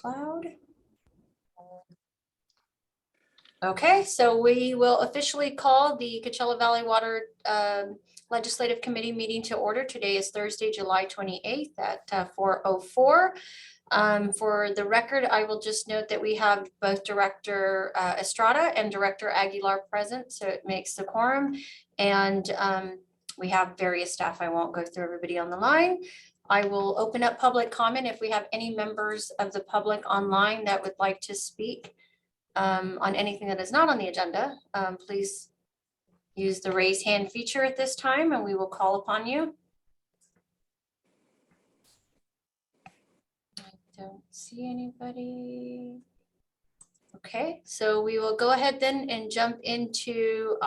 Cloud. Okay, so we will officially call the Coachella Valley Water Legislative Committee meeting to order. Today is Thursday, July 28th at 4:04. For the record, I will just note that we have both Director Estrada and Director Aguilar present, so it makes the quorum. And we have various staff. I won't go through everybody on the line. I will open up public comment if we have any members of the public online that would like to speak on anything that is not on the agenda. Please use the raise hand feature at this time and we will call upon you. I don't see anybody. Okay, so we will go ahead then and jump into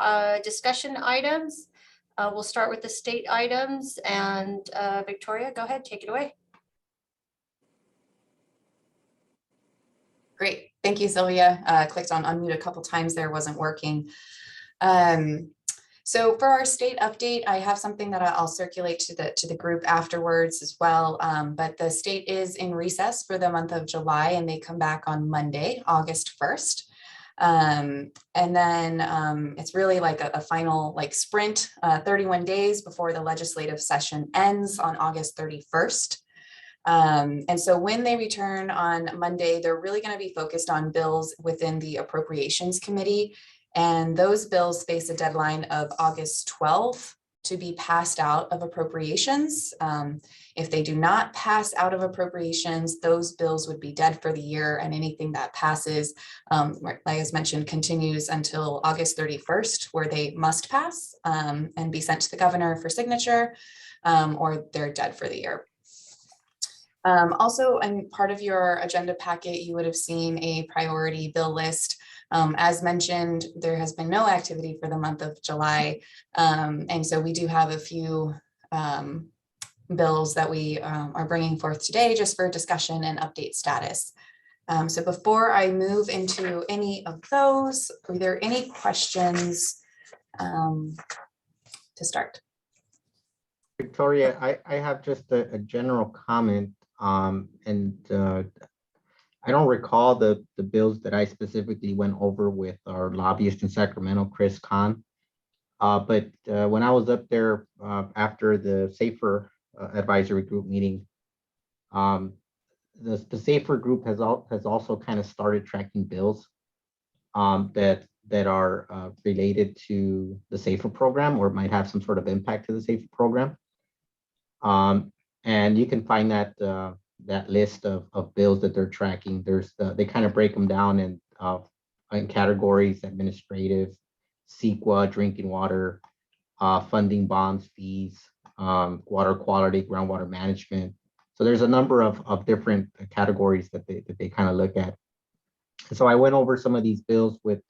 discussion items. We'll start with the state items and Victoria, go ahead, take it away. Great, thank you, Sylvia. Clicked on unmute a couple times there, wasn't working. So for our state update, I have something that I'll circulate to the group afterwards as well. But the state is in recess for the month of July and they come back on Monday, August 1st. And then it's really like a final like sprint, 31 days before the legislative session ends on August 31st. And so when they return on Monday, they're really going to be focused on bills within the Appropriations Committee. And those bills face a deadline of August 12th to be passed out of appropriations. If they do not pass out of appropriations, those bills would be dead for the year, and anything that passes, like as mentioned, continues until August 31st, where they must pass and be sent to the governor for signature, or they're dead for the year. Also, in part of your agenda packet, you would have seen a priority bill list. As mentioned, there has been no activity for the month of July. And so we do have a few bills that we are bringing forth today just for discussion and update status. So before I move into any of those, are there any questions to start? Victoria, I have just a general comment. I don't recall the bills that I specifically went over with our lobbyist in Sacramento, Chris Kahn. But when I was up there after the SAFER advisory group meeting, the SAFER group has also kind of started tracking bills that are related to the SAFER program or might have some sort of impact to the SAFER program. And you can find that that list of bills that they're tracking. There's they kind of break them down in categories: administrative, CEQA, drinking water, funding bonds, fees, water quality, groundwater management. So there's a number of different categories that they kind of look at. So I went over some of these bills with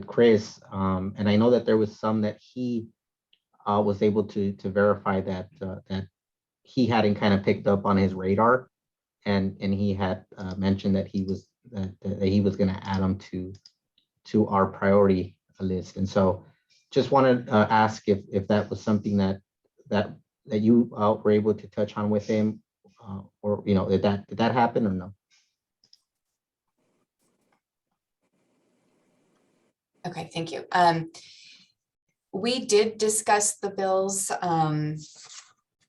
Chris, and I know that there was some that he was able to verify that that he hadn't kind of picked up on his radar, and he had mentioned that he was going to add them to our priority list. And so just wanted to ask if that was something that you were able to touch on with him, or did that happen or no? Okay, thank you. We did discuss the bills,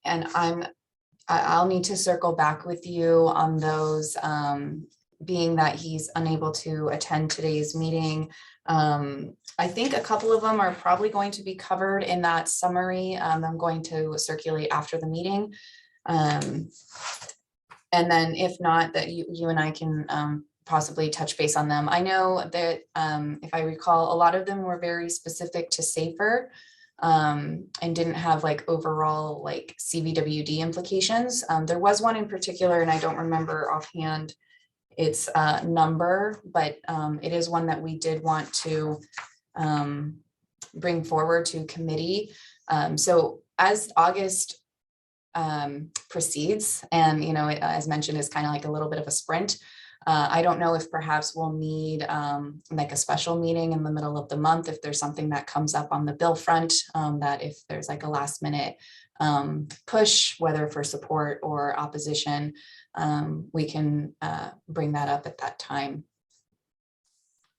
and I'll need to circle back with you on those, being that he's unable to attend today's meeting. I think a couple of them are probably going to be covered in that summary I'm going to circulate after the meeting. And then if not, that you and I can possibly touch base on them. I know that if I recall, a lot of them were very specific to SAFER and didn't have like overall like CVWD implications. There was one in particular, and I don't remember offhand its number, but it is one that we did want to bring forward to committee. So as August proceeds, and as mentioned, is kind of like a little bit of a sprint. I don't know if perhaps we'll need like a special meeting in the middle of the month if there's something that comes up on the bill front, that if there's like a last minute push, whether for support or opposition, we can bring that up at that time.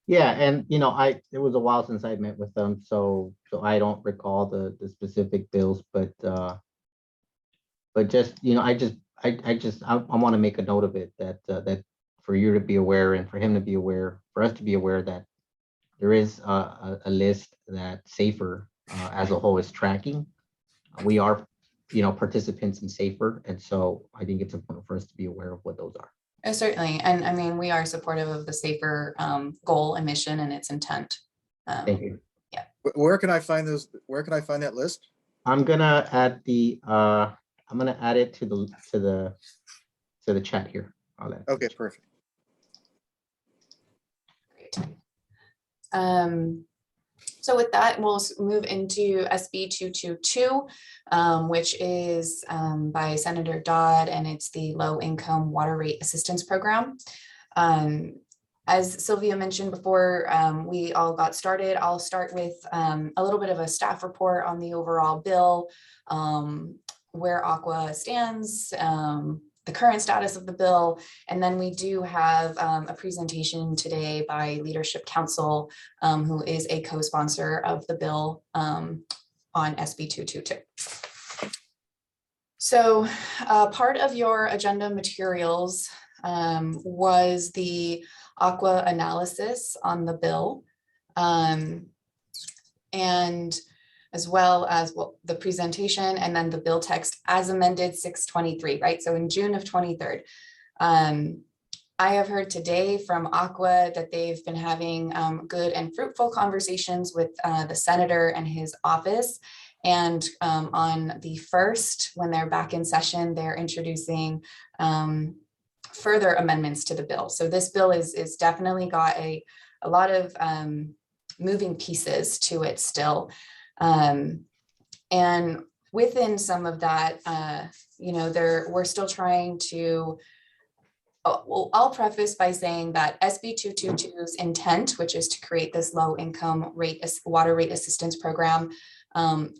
Yeah, and it was a while since I met with them, so I don't recall the specific bills, but just I want to make a note of it that for you to be aware and for him to be aware, for us to be aware that there is a list that Safer as a whole is tracking. We are participants in Safer, and so I think it's important for us to be aware of what those are. Certainly, and I mean, we are supportive of the Safer goal and mission and its intent. Thank you. Where can I find those? Where can I find that list? I'm gonna add it to the chat here. I'll add. Okay, perfect. Great. So with that, we'll move into SB 222, which is by Senator Dodd, and it's the Low Income Water Rate Assistance Program. As Sylvia mentioned before, we all got started. I'll start with a little bit of a staff report on the overall bill, where Aqua stands, the current status of the bill, and then we do have a presentation today by Leadership Council, who is a co-sponsor of the bill on SB 222. So part of your agenda materials was the Aqua analysis on the bill, and as well as the presentation and then the bill text as amended 6/23, right? So in June of 23rd. I have heard today from Aqua that they've been having good and fruitful conversations with the senator and his office. And on the 1st, when they're back in session, they're introducing further amendments to the bill. So this bill is definitely got a lot of moving pieces to it still. And within some of that, we're still trying to, well, I'll preface by saying that SB 222's intent, which is to create this low income water rate assistance program,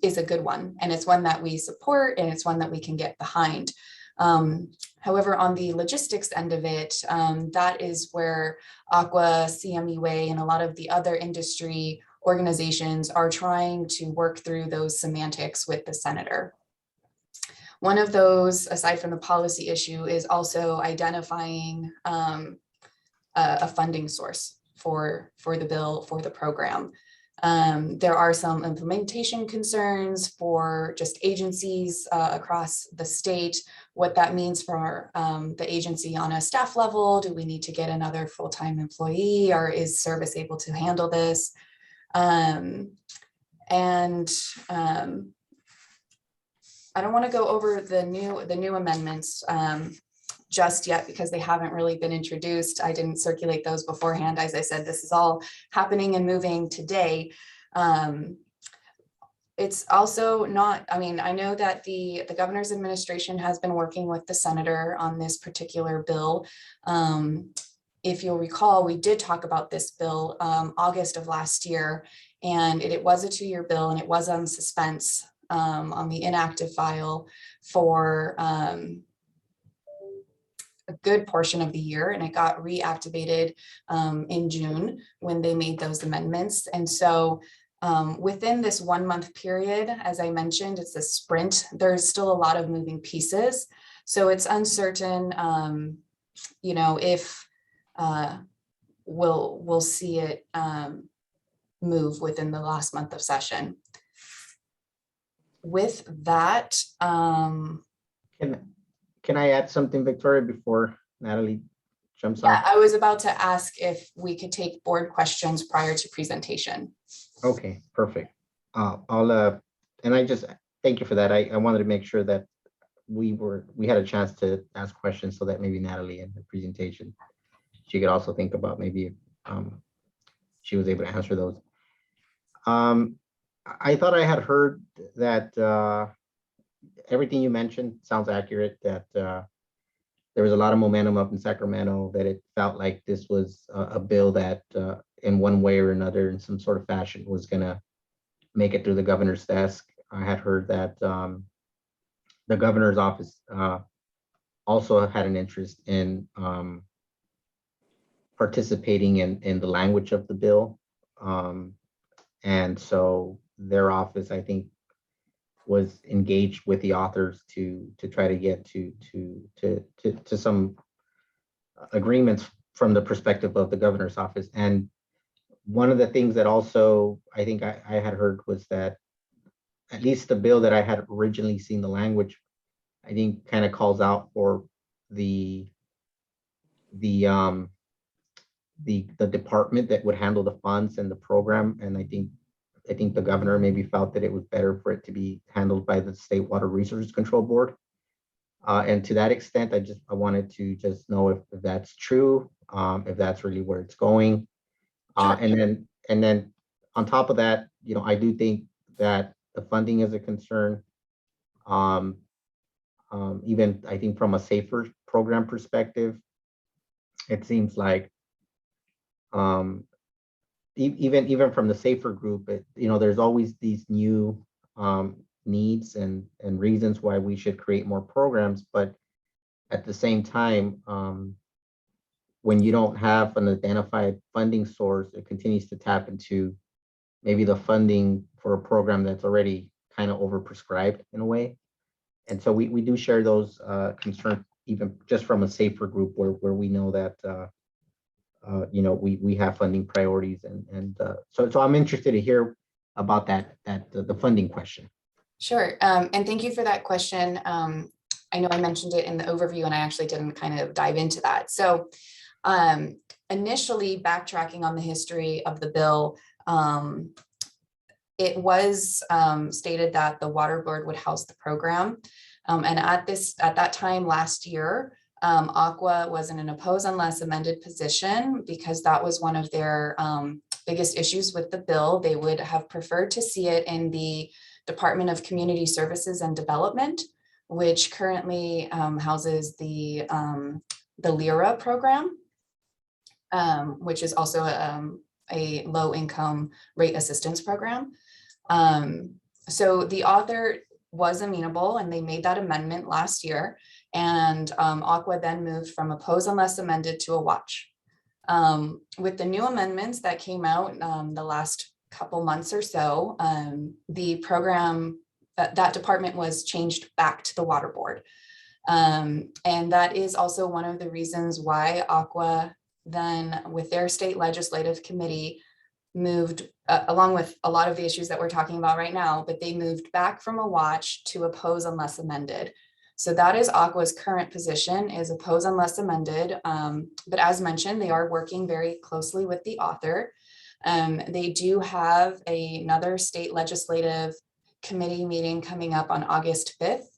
is a good one. And it's one that we support, and it's one that we can get behind. However, on the logistics end of it, that is where Aqua, CMUA, and a lot of the other industry organizations are trying to work through those semantics with the senator. One of those, aside from the policy issue, is also identifying a funding source for the bill, for the program. There are some implementation concerns for just agencies across the state, what that means for the agency on a staff level. Do we need to get another full-time employee, or is service able to handle this? I don't want to go over the new amendments just yet because they haven't really been introduced. I didn't circulate those beforehand. As I said, this is all happening and moving today. It's also not, I mean, I know that the governor's administration has been working with the senator on this particular bill. If you'll recall, we did talk about this bill August of last year, and it was a 2-year bill, and it was on suspense on the inactive file for a good portion of the year, and it got reactivated in June when they made those amendments. And so within this 1-month period, as I mentioned, it's a sprint. There's still a lot of moving pieces. So it's uncertain, if we'll see it move within the last month of session. With that, Can I add something, Victoria, before Natalie jumps on? yeah, I was about to ask if we could take board questions prior to presentation. Okay, perfect. And I just thank you for that. I wanted to make sure that we had a chance to ask questions so that maybe Natalie in the presentation, she could also think about maybe she was able to answer those. I thought I had heard that everything you mentioned sounds accurate, that there was a lot of momentum up in Sacramento, that it felt like this was a bill that in one way or another, in some sort of fashion, was going to make it through the governor's desk. I had heard that the governor's office also had an interest in participating in the language of the bill. And so their office, I think, was engaged with the authors to try to get to some agreements from the perspective of the governor's office. And one of the things that also I think I had heard was that at least the bill that I had originally seen the language, I think kind of calls out for the department that would handle the funds and the program. And I think the governor maybe felt that it was better for it to be handled by the State Water Resources Control Board. And to that extent, I wanted to just know if that's true, if that's really where it's going. Sure. And then on top of that, I do think that the funding is a concern. Even I think from a safer program perspective, it seems like even from the safer group, there's always these new needs and reasons why we should create more programs. But at the same time, when you don't have an identified funding source, it continues to tap into maybe the funding for a program that's already kind of overprescribed in a way. And so we do share those concerns, even just from a safer group where we know that we have funding priorities, and so I'm interested to hear about the funding question. Sure. And thank you for that question. I know I mentioned it in the overview and I actually didn't kind of dive into that. So initially, backtracking on the history of the bill, it was stated that the water board would house the program. And at that time last year, Aqua was in an oppose unless amended position because that was one of their biggest issues with the bill. They would have preferred to see it in the Department of Community Services and Development, which currently houses the LIRA program, which is also a low-income rate assistance program. So the author was amenable and they made that amendment last year. And Aqua then moved from oppose unless amended to a watch. With the new amendments that came out the last couple months or so, the program, that department was changed back to the water board. And that is also one of the reasons why Aqua then with their state legislative committee moved along with a lot of the issues that we're talking about right now, but they moved back from a watch to oppose unless amended. So that is Aqua's current position, is oppose unless amended. But as mentioned, they are working very closely with the author. They do have another state legislative committee meeting coming up on August 5th.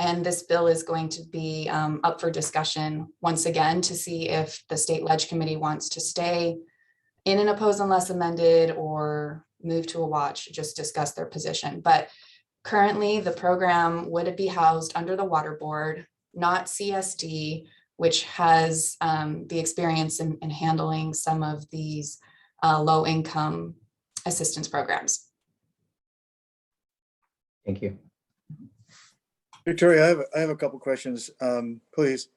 And this bill is going to be up for discussion once again to see if the state leg committee wants to stay in an oppose unless amended or move to a watch, just discuss their position. But currently the program would be housed under the water board, not CSD, which has the experience in handling some of these low income assistance programs. Thank you. Victoria, I have a couple questions, please.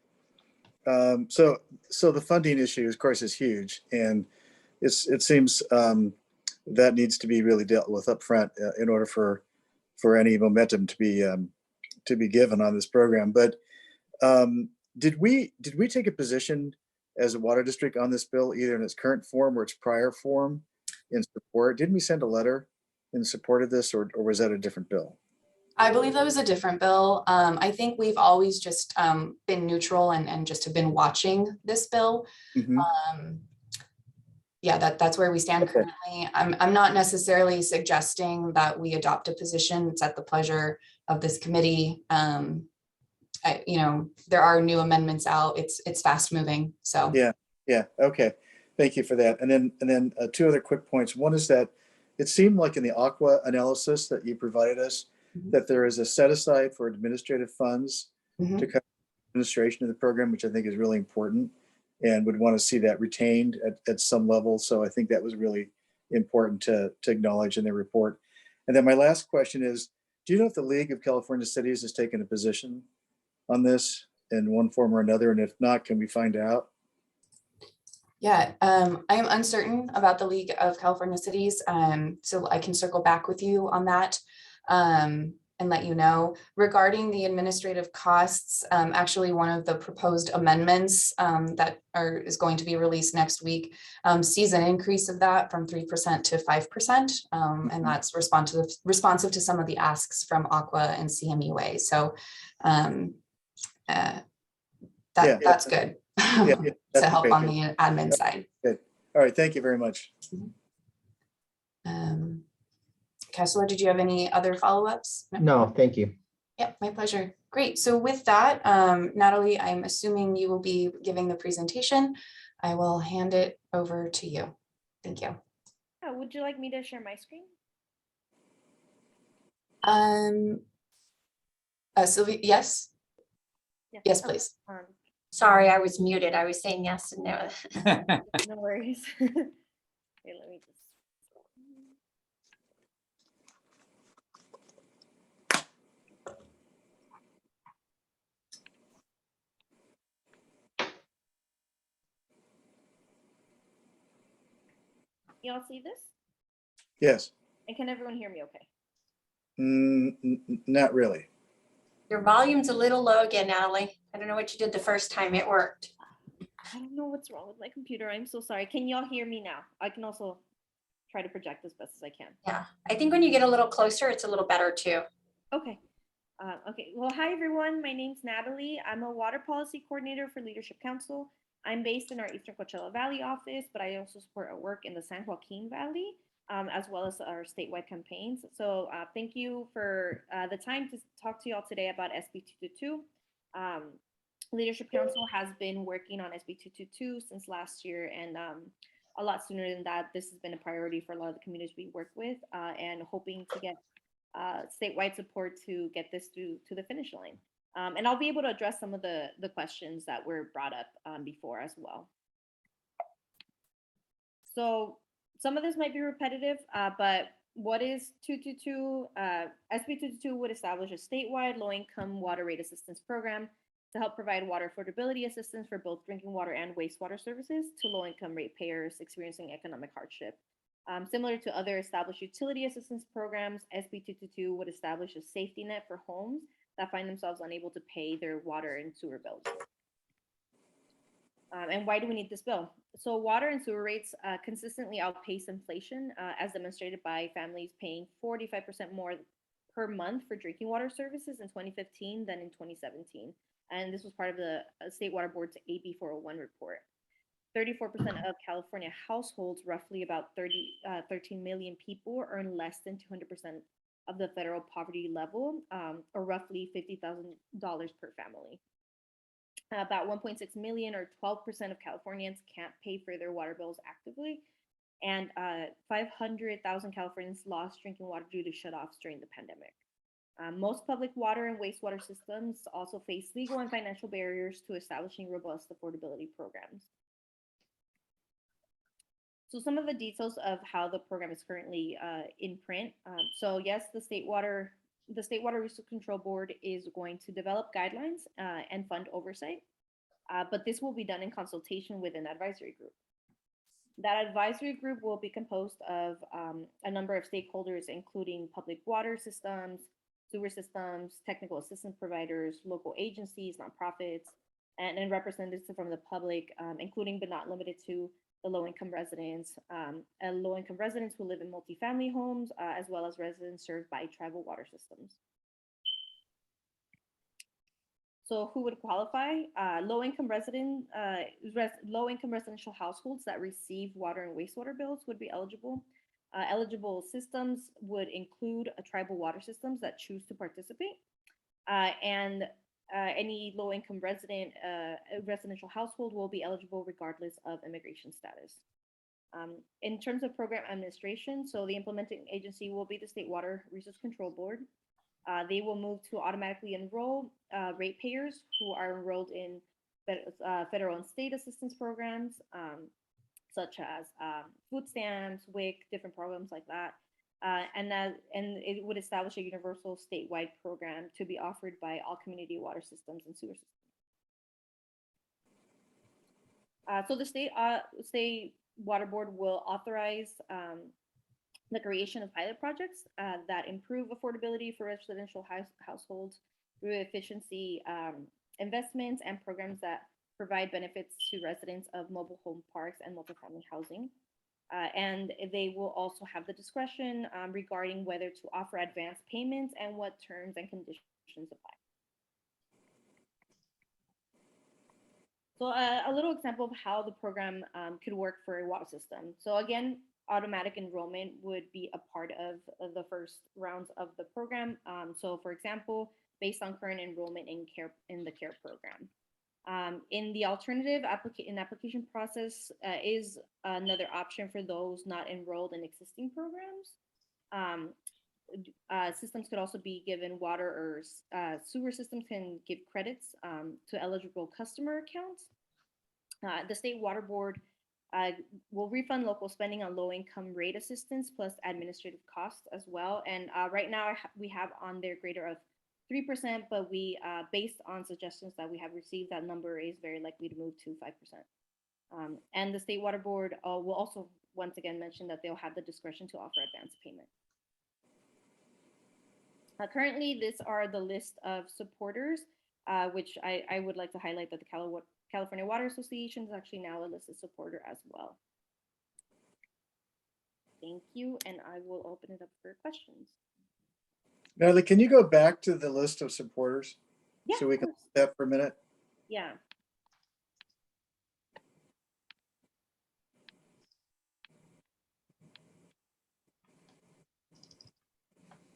So the funding issue, of course, is huge, and it seems that needs to be really dealt with up front in order for any momentum to be given on this program. But did we take a position as a water district on this bill, either in its current form or its prior form, in support? Didn't we send a letter in support of this, or was that a different bill? I believe that was a different bill. I think we've always just been neutral and just have been watching this bill. Mm-hmm. Yeah, that's where we stand Okay. currently. I'm not necessarily suggesting that we adopt a position. It's at the pleasure of this committee. There are new amendments out. It's fast moving. So Yeah. Okay. Thank you for that. And then two other quick points. One is that it seemed like in the Aqua analysis that you provided us, Mhm. that there is a set aside for administrative funds Mhm. to cover administration of the program, which I think is really important, and would want to see that retained at some level. So I think that was really important to acknowledge in the report. And then my last question is, do you know if the League of California Cities has taken a position on this? in one form or another? And if not, can we find out? Yeah, I am uncertain about the League of California Cities, so I can circle back with you on that and let you know. Regarding the administrative costs, actually one of the proposed amendments that is going to be released next week sees an increase of that from 3% to 5%, and that's responsive to some of the asks from Aqua and CMUA. So that's good to that's help great. on the admin side. Good. All right. Thank you very much. Kessler, did you have any other follow-ups? No, thank you. Yep, my pleasure. Great. So with that, Natalie, I'm assuming you will be giving the presentation. I will hand it over to you. Thank you. Would you like me to share my screen? Sylvia, yes? Yeah. Yes, Okay. please. Sorry, I was muted. I was saying yes and no. No worries. Here, let me just. Y'all see this? Yes. And can everyone hear me okay? Not really. Your volume's a little low again, Natalie. I don't know what you did the first time it worked. I don't know what's wrong with my computer. I'm so sorry. Can y'all hear me now? I can also try to project as best as I can. Yeah, I think when you get a little closer, it's a little better too. Okay. Okay. Well, hi, everyone. My name's Natalie. I'm a water policy coordinator for Leadership Council. I'm based in our Eastern Coachella Valley office, but I also support our work in the San Joaquin Valley, as well as our statewide campaigns. So thank you for the time to talk to y'all today about SB 222. Leadership Council has been working on SB 222 since last year, and a lot sooner than that, this has been a priority for a lot of the communities we work with, and hoping to get statewide support to get this through to the finish line. And I'll be able to address some of the questions that were brought up before as well. So some of this might be repetitive, but what is 222? SB 222 would establish a statewide low-income water rate assistance program to help provide water affordability assistance for both drinking water and wastewater services to low-income ratepayers experiencing economic hardship. Similar to other established utility assistance programs, SB 222 would establish a safety net for homes that find themselves unable to pay their water and sewer bills. And why do we need this bill? So water and sewer rates consistently outpace inflation, as demonstrated by families paying 45% more per month for drinking water services in 2015 than in 2017. And this was part of the State Water Board's AB 401 report. 34% of California households, roughly about 13 million people, earn less than 200% of the federal poverty level, or roughly $50,000 per family. About 1.6 million, or 12% of Californians, can't pay for their water bills actively, and 500,000 Californians lost drinking water due to shutoffs during the pandemic. Most public water and wastewater systems also face legal and financial barriers to establishing robust affordability programs. So some of the details of how the program is currently in print. So yes, the State Water Resource Control Board is going to develop guidelines and fund oversight, but this will be done in consultation with an advisory group. That advisory group will be composed of a number of stakeholders, including public water systems, sewer systems, technical assistance providers, local agencies, nonprofits, and representatives from the public, including but not limited to the low-income residents who live in multifamily homes, as well as residents served by tribal water systems. So who would qualify? Low-income residential households that receive water and wastewater bills would be eligible. Eligible systems would include tribal water systems that choose to participate, and any low-income residential household will be eligible regardless of immigration status. In terms of program administration, so the implementing agency will be the State Water Resource Control Board. They will move to automatically enroll ratepayers who are enrolled in federal and state assistance programs, such as food stamps, WIC, different programs like that. And it would establish a universal statewide program to be offered by all community water systems and sewer systems. So the state water board will authorize the creation of pilot projects that improve affordability for residential households through efficiency investments and programs that provide benefits to residents of mobile home parks and multifamily housing. And they will also have the discretion regarding whether to offer advance payments and what terms and conditions apply. So a little example of how the program could work for a water system. So again, automatic enrollment would be a part of the first rounds of the program. So for example, based on current enrollment in the CARE program. In the alternative application process is another option for those not enrolled in existing programs. Systems could also be given water or sewer systems can give credits to eligible customer accounts. The state water board will refund local spending on low income rate assistance plus administrative costs as well. And right now we have on their grader of 3%, but we, based on suggestions that we have received, that number is very likely to move to 5%. And the state water board will also once again mention that they'll have the discretion to offer advance payment. Currently, these are the list of supporters, which I would like to highlight that the California Water Association is actually now a listed supporter as well. Thank you, and I will open it up for questions. Natalie, can you go back to the list of supporters? Yeah, So we can look at that for a minute? yeah.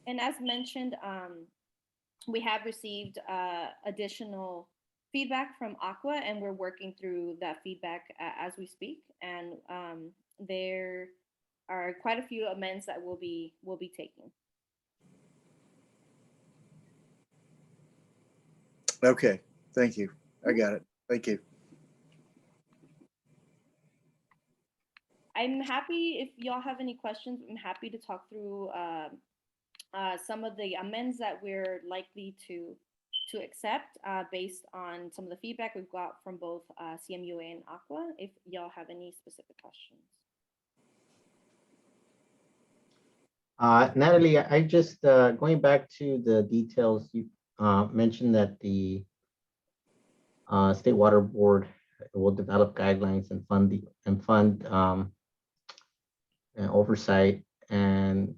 And as mentioned, we have received additional feedback from Aqua, and we're working through that feedback as we speak. And there are quite a few amends that we'll be taking. Okay, thank you. I got it. Thank you. I'm happy if y'all have any questions. I'm happy to talk through some of the amends that we're likely to accept based on some of the feedback we've got from both CMUA and Aqua, if y'all have any specific questions. Natalie, I just, going back to the details, you mentioned that the State Water Board will develop guidelines and fund oversight. And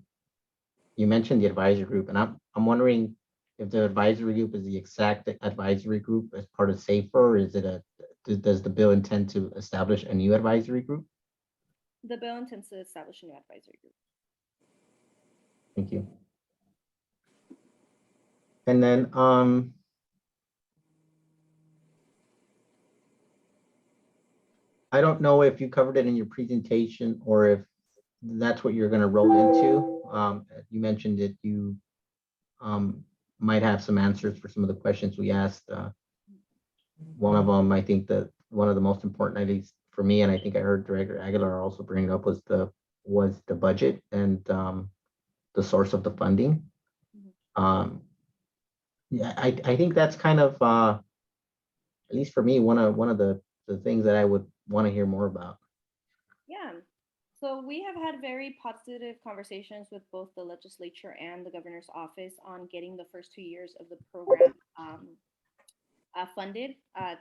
you mentioned the advisory group, and I'm wondering if the advisory group is the exact advisory group as part of SAFER, or is it does the bill intend to establish a new advisory group? The bill intends to establish a new advisory group. Thank you. And then I don't know if you covered it in your presentation or if that's what you're going to roll into. You mentioned that you might have some answers for some of the questions we asked. One of them, I think that one of the most important, at least for me, and I think I heard Director Aguilar also bring it up, was the budget and the source of the funding. Yeah, I think that's kind of, at least for me, one of the things that I would want to hear more about. Yeah. So we have had very positive conversations with both the legislature and the governor's office on getting the first 2 years of the program funded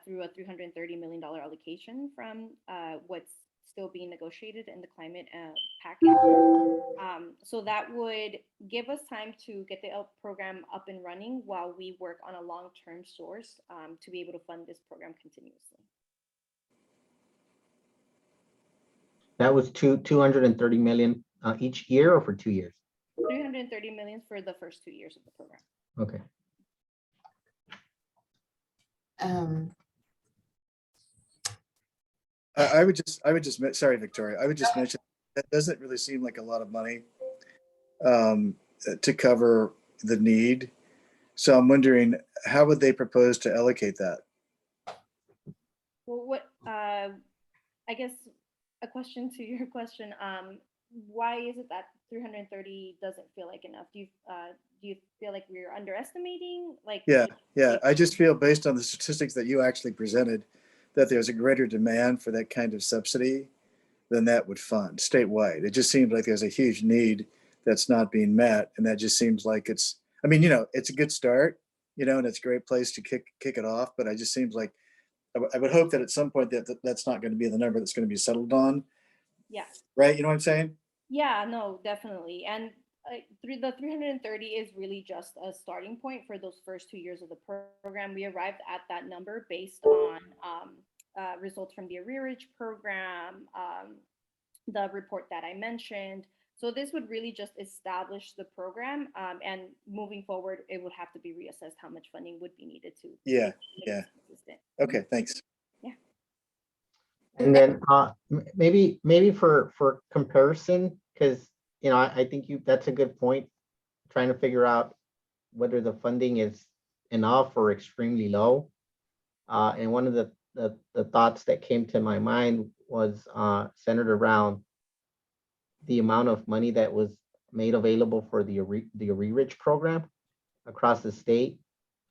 through a $330 million allocation from what's still being negotiated in the climate package. So that would give us time to get the program up and running while we work on a long-term source to be able to fund this program continuously. That was 230 million each year, or for 2 years? 330 million for the first 2 years of the program. Okay. I would just, sorry, Victoria, I would just mention that doesn't really seem like a lot of money to cover the need. So I'm wondering, how would they propose to allocate that? Well, what I guess a question to your question, why is it that 330 doesn't feel like enough? Do you feel like we're underestimating? Like, Yeah, I just feel based on the statistics that you actually presented, that there's a greater demand for that kind of subsidy than that would fund statewide. It just seems like there's a huge need that's not being met. And that just seems like it's, I mean, it's a good start, and it's a great place to kick it off. But it just seems like I would hope that at some point that's not going to be the number that's going to be settled on. Yeah. Right. You know what I'm saying? Yeah, no, definitely. And the 330 is really just a starting point for those first 2 years of the program. We arrived at that number based on results from the arrearage program, the report that I mentioned. So this would really just establish the program, and moving forward, it would have to be reassessed how much funding would be needed to. Yeah, make it yeah. consistent. Okay, thanks. And then maybe for comparison, because I think that's a good point, trying to figure out whether the funding is enough or extremely low. And one of the thoughts that came to my mind was centered around the amount of money that was made available for the arrearage program across the state,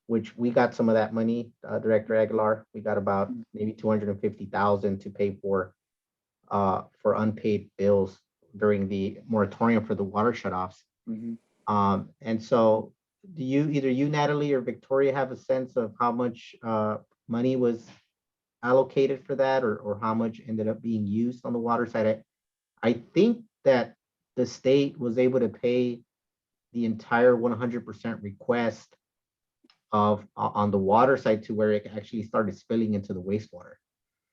which we got some of that money, Director Aguilar. We got about maybe 250,000 to pay for unpaid bills during the moratorium for the water shutoffs. Mhm. And so do either you, Natalie, or Victoria have a sense of how much money was allocated for that, or how much ended up being used on the water side? I think that the state was able to pay the entire 100% request on the water side to where it actually started spilling into the wastewater.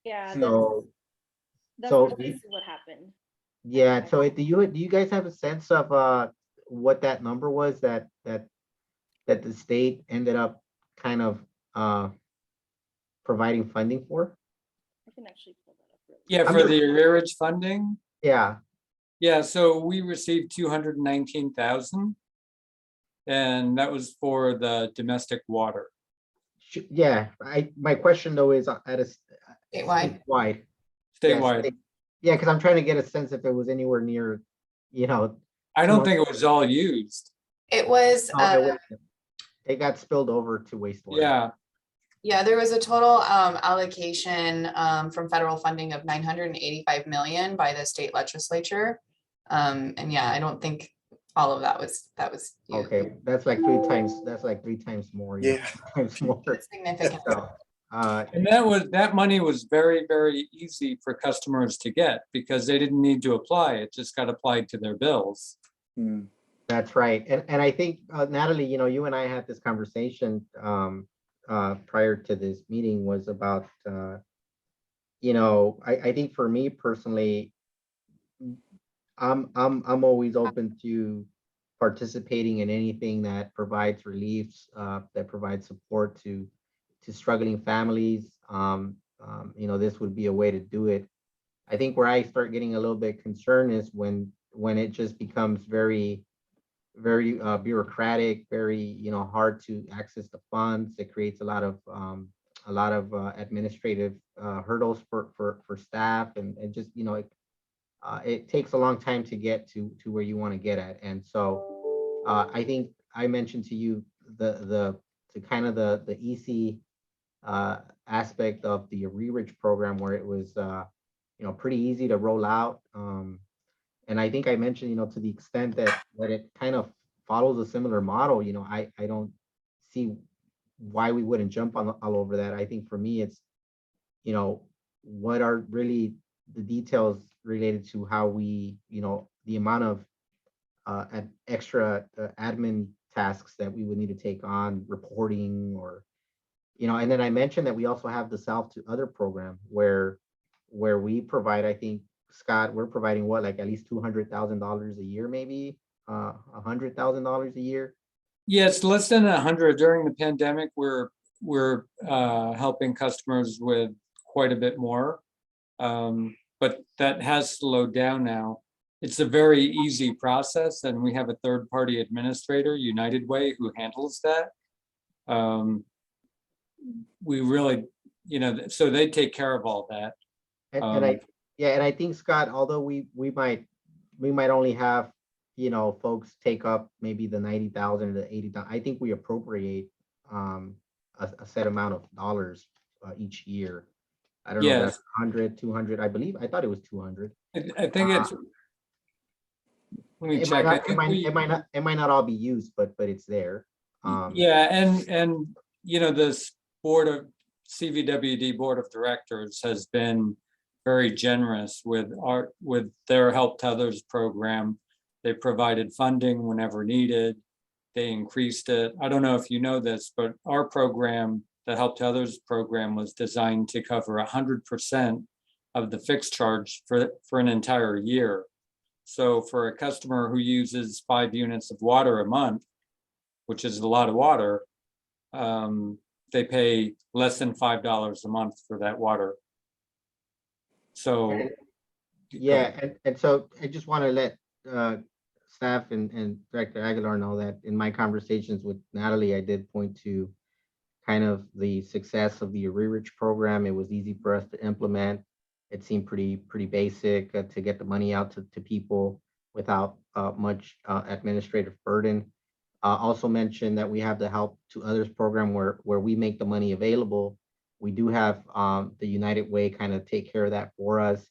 Yeah, So that's so precisely what happened. yeah, so do you guys have a sense of what that number was that the state ended up kind of providing funding for? I can actually pull that up really Yeah, I'm for just- the arrearage funding. Yeah, Yeah, so we received 219,000. And that was for the domestic water. yeah. My question though is at a Statewide. statewide. Statewide. Yeah, because I'm trying to get a sense if it was anywhere near, I don't think it was all used. It was, it got spilled over to wastewater. Yeah, yeah, there was a total allocation from federal funding of 985 million by the state legislature. And yeah, I don't think all of that was used. Okay, that's like three times more. Yeah. Times more. It's significant. So, and that money was very, very easy for customers to get because they didn't need to apply. It just got applied to their bills. Mm. That's right. And I think, Natalie, you and I had this conversation prior to this meeting was about, I think for me personally, I'm always open to participating in anything that provides reliefs, that provides support to struggling families. This would be a way to do it. I think where I start getting a little bit concerned is when it just becomes very, very bureaucratic, very hard to access the funds. It creates a lot of administrative hurdles for staff, and just it takes a long time to get to where you want to get at. And so I think I mentioned to you the easy aspect of the arrearage program, where it was pretty easy to roll out. And I think I mentioned, to the extent that it kind of follows a similar model, I don't see why we wouldn't jump all over that. I think for me, it's, what are really the details related to how we, the amount of extra admin tasks that we would need to take on, reporting, or, and then I mentioned that we also have the South to Other program where we provide, I think, Scott, we're providing what, like at least $200,000 a year, maybe $100,000 a year. Yeah, it's less than 100. During the pandemic, we're helping customers with quite a bit more, but that has slowed down now. It's a very easy process, and we have a third-party administrator, United Way, who handles that. We really, so they take care of all that. And I think, Scott, although we might only have folks take up maybe the 90,000 to 80,000, I think we appropriate a set amount of dollars each year. I don't know if Yes, that's 100, 200, I believe. I thought it was 200. I think it's, let me It might check. I not, think we. it might not all be used, but it's there. Yeah, and you know, this board of CVWD Board of Directors has been very generous with their Help to Others program. They provided funding whenever needed. They increased it. I don't know if you know this, but our program, the Help to Others program, was designed to cover 100% of the fixed charge for an entire year. So for a customer who uses 5 units of water a month, which is a lot of water, they pay less than $5 a month for that water. So. Yeah, and so I just want to let staff and Director Aguilar know that in my conversations with Natalie, I did point to kind of the success of the arrearage program. It was easy for us to implement. It seemed pretty basic to get the money out to people without much administrative burden. Also mentioned that we have the Help to Others program where we make the money available. We do have the United Way kind of take care of that for us.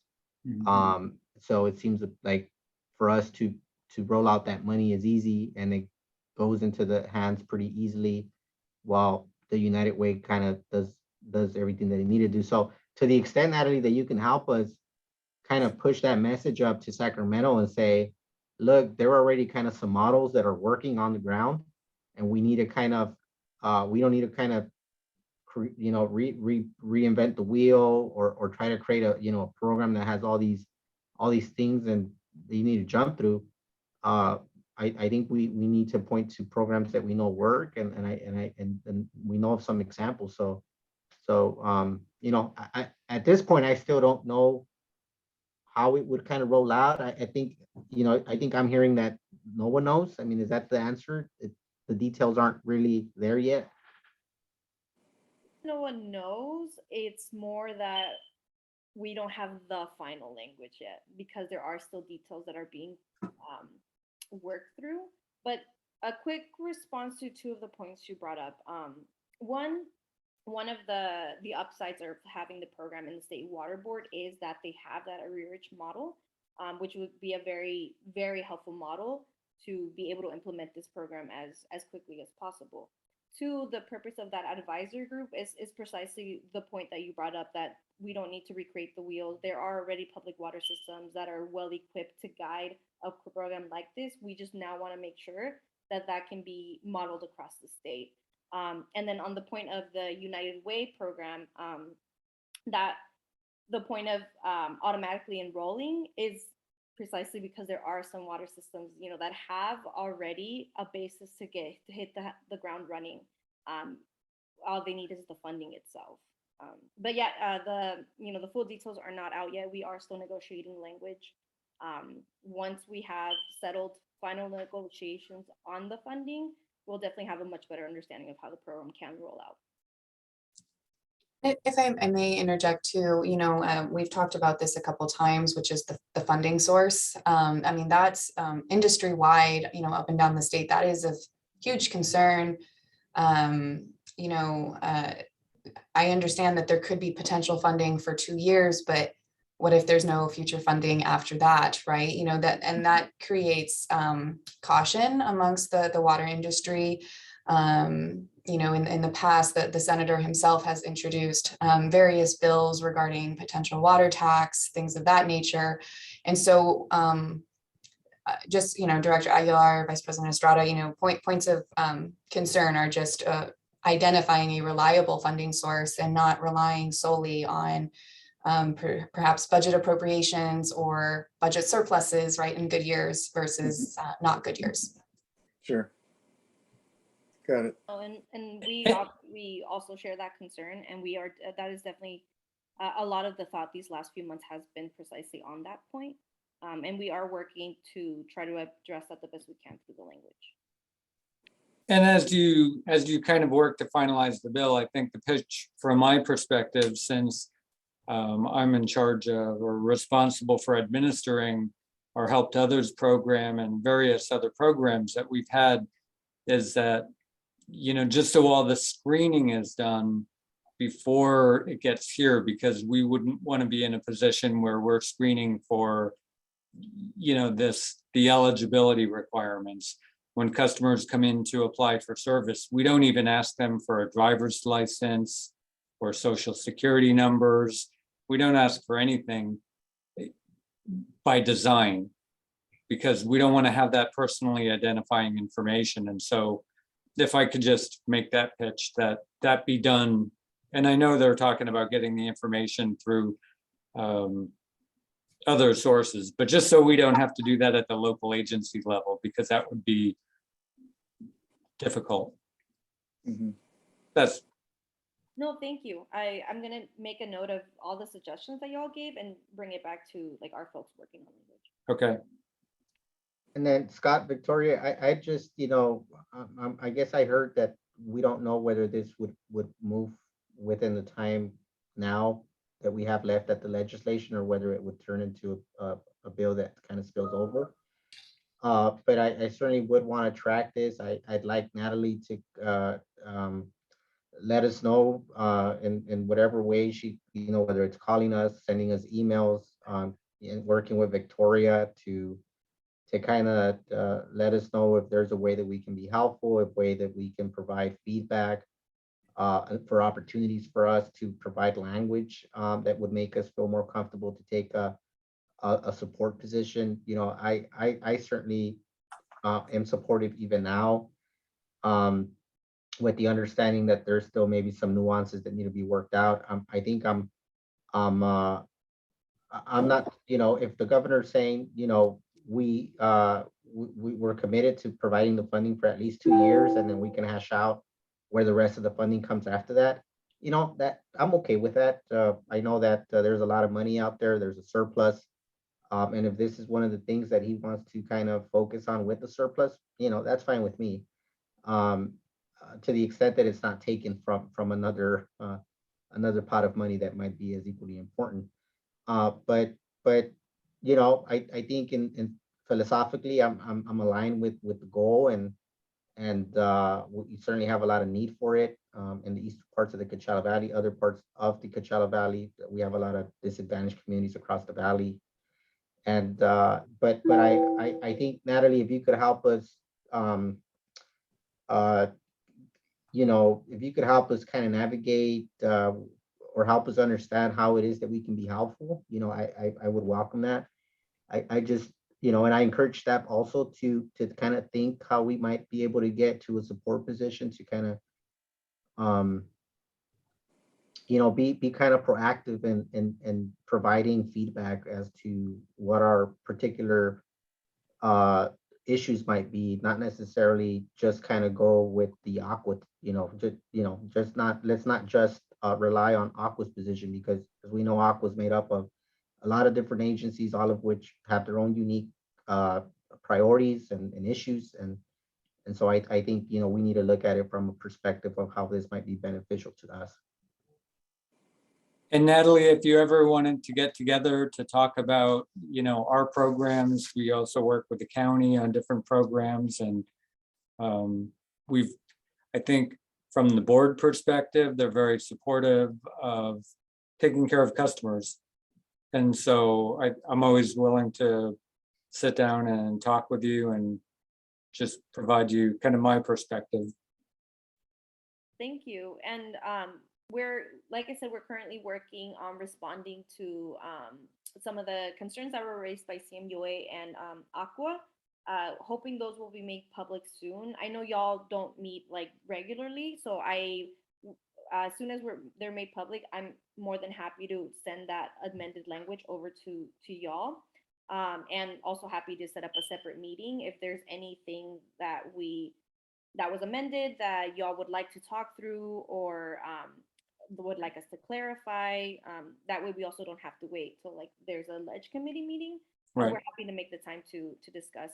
So it seems like for us to roll out that money is easy and it goes into the hands pretty easily, while the United Way kind of does everything that they need to do. So to the extent, Natalie, that you can help us kind of push that message up to Sacramento and say, look, there are already kind of some models that are working on the ground, and we need to kind of we don't need to kind of reinvent the wheel or try to create a program that has all these things and you need to jump through. I think we need to point to programs that we know work, and we know of some examples. So I at this point I still don't know how it would kind of roll out. I think I'm hearing that no one knows. I mean, is that the answer? The details aren't really there yet. No one knows. It's more that we don't have the final language yet because there are still details that are being worked through. But a quick response to 2 of the points you brought up. One of the upsides of having the program in the state water board is that they have that arrearage model, which would be a very, very helpful model to be able to implement this program as quickly as possible. 2, the purpose of that advisory group is precisely the point that you brought up, that we don't need to recreate the wheel. There are already public water systems that are well equipped to guide a program like this. We just now want to make sure that that can be modeled across the state. And then on the point of the United Way program, that the point of automatically enrolling is precisely because there are some water systems, that have already a basis to hit the ground running. All they need is the funding itself. But yeah, the full details are not out yet. We are still negotiating language. Once we have settled final negotiations on the funding, we'll definitely have a much better understanding of how the program can roll out. If I may interject too, we've talked about this a couple times, which is the funding source. I mean, that's industry wide, up and down the state. That is of huge concern. I understand that there could be potential funding for 2 years, but what if there's no future funding after that, right? That creates caution amongst the water industry. In the past, the senator himself has introduced various bills regarding potential water tax, things of that nature. And so Director Aguilar, Vice President Estrada, points of concern are just identifying a reliable funding source and not relying solely on perhaps budget appropriations or budget surpluses, right, in good years versus not good years. Sure. Got it. Oh, and we also share that concern, and that is definitely a lot of the thought these last few months has been precisely on that point, and we are working to try to address that the best we can through the language. And as you kind of work to finalize the bill, I think the pitch from my perspective, since I'm in charge of or responsible for administering our Help to Others program and various other programs that we've had, is that just so all the screening is done, before it gets here, because we wouldn't want to be in a position where we're screening for, you know, the eligibility requirements. When customers come in to apply for service, we don't even ask them for a driver's license or social security numbers. We don't ask for anything by design, because we don't want to have that personally identifying information. And so if I could just make that pitch, that be done. And I know they're talking about getting the information through other sources, but just so we don't have to do that at the local agency level, because that would be difficult. Mhm. That's, No, thank you. I'm gonna make a note of all the suggestions that y'all gave and bring it back to like our folks working on language. okay. And then Scott, Victoria, I just, you know, I guess I heard that we don't know whether this would move within the time now that we have left at the legislation, or whether it would turn into a bill that kind of spills over. But I certainly would want to track this. I'd like Natalie to let us know in whatever way she, you know, whether it's calling us, sending us emails, and working with Victoria to kind of let us know if there's a way that we can be helpful, a way that we can provide feedback, and for opportunities for us to provide language that would make us feel more comfortable to take a support position. You know, I certainly am supportive even now, with the understanding that there's still maybe some nuances that need to be worked out. I think I'm not, you know, if the governor's saying, you know, we're committed to providing the funding for at least 2 years, and then we can hash out where the rest of the funding comes after that, you know, that I'm okay with that. I know that there's a lot of money out there, there's a surplus. And if this is one of the things that he wants to kind of focus on with the surplus, you know, that's fine with me. To the extent that it's not taken from another pot of money that might be as equally important. But you know, I think in philosophically, I'm aligned with the goal, and we certainly have a lot of need for it in the eastern parts of the Coachella Valley. Other parts of the Coachella Valley, we have a lot of disadvantaged communities across the valley. And but I think, Natalie, if you could help us, you know, if you could help us kind of navigate or help us understand how it is that we can be helpful, you know, I would welcome that. I just, you know, and I encourage staff also to kind of think how we might be able to get to a support position to kind of, you know, be kind of proactive in providing feedback as to what our particular issues might be, not necessarily just kind of go with the Aqua, you know, just not, let's not just rely on Aqua's position, because as we know, Aqua's made up of a lot of different agencies, all of which have their own unique priorities and issues. And so I think, you know, we need to look at it from a perspective of how this might be beneficial to us. And Natalie, if you ever wanted to get together to talk about, you know, our programs, we also work with the county on different programs. And I think from the board perspective, they're very supportive of taking care of customers. And so I'm always willing to sit down and talk with you and just provide you kind of my perspective. Thank you. And like I said, we're currently working on responding to some of the concerns that were raised by CMUA and Aqua, hoping those will be made public soon. I know y'all don't meet like regularly, so as soon as they're made public, I'm more than happy to send that amended language over to y'all. And also happy to set up a separate meeting if there's anything that was amended that y'all would like to talk through, or would like us to clarify. That way we also don't have to wait till like there's a ledge committee meeting. Right. We're happy to make the time to discuss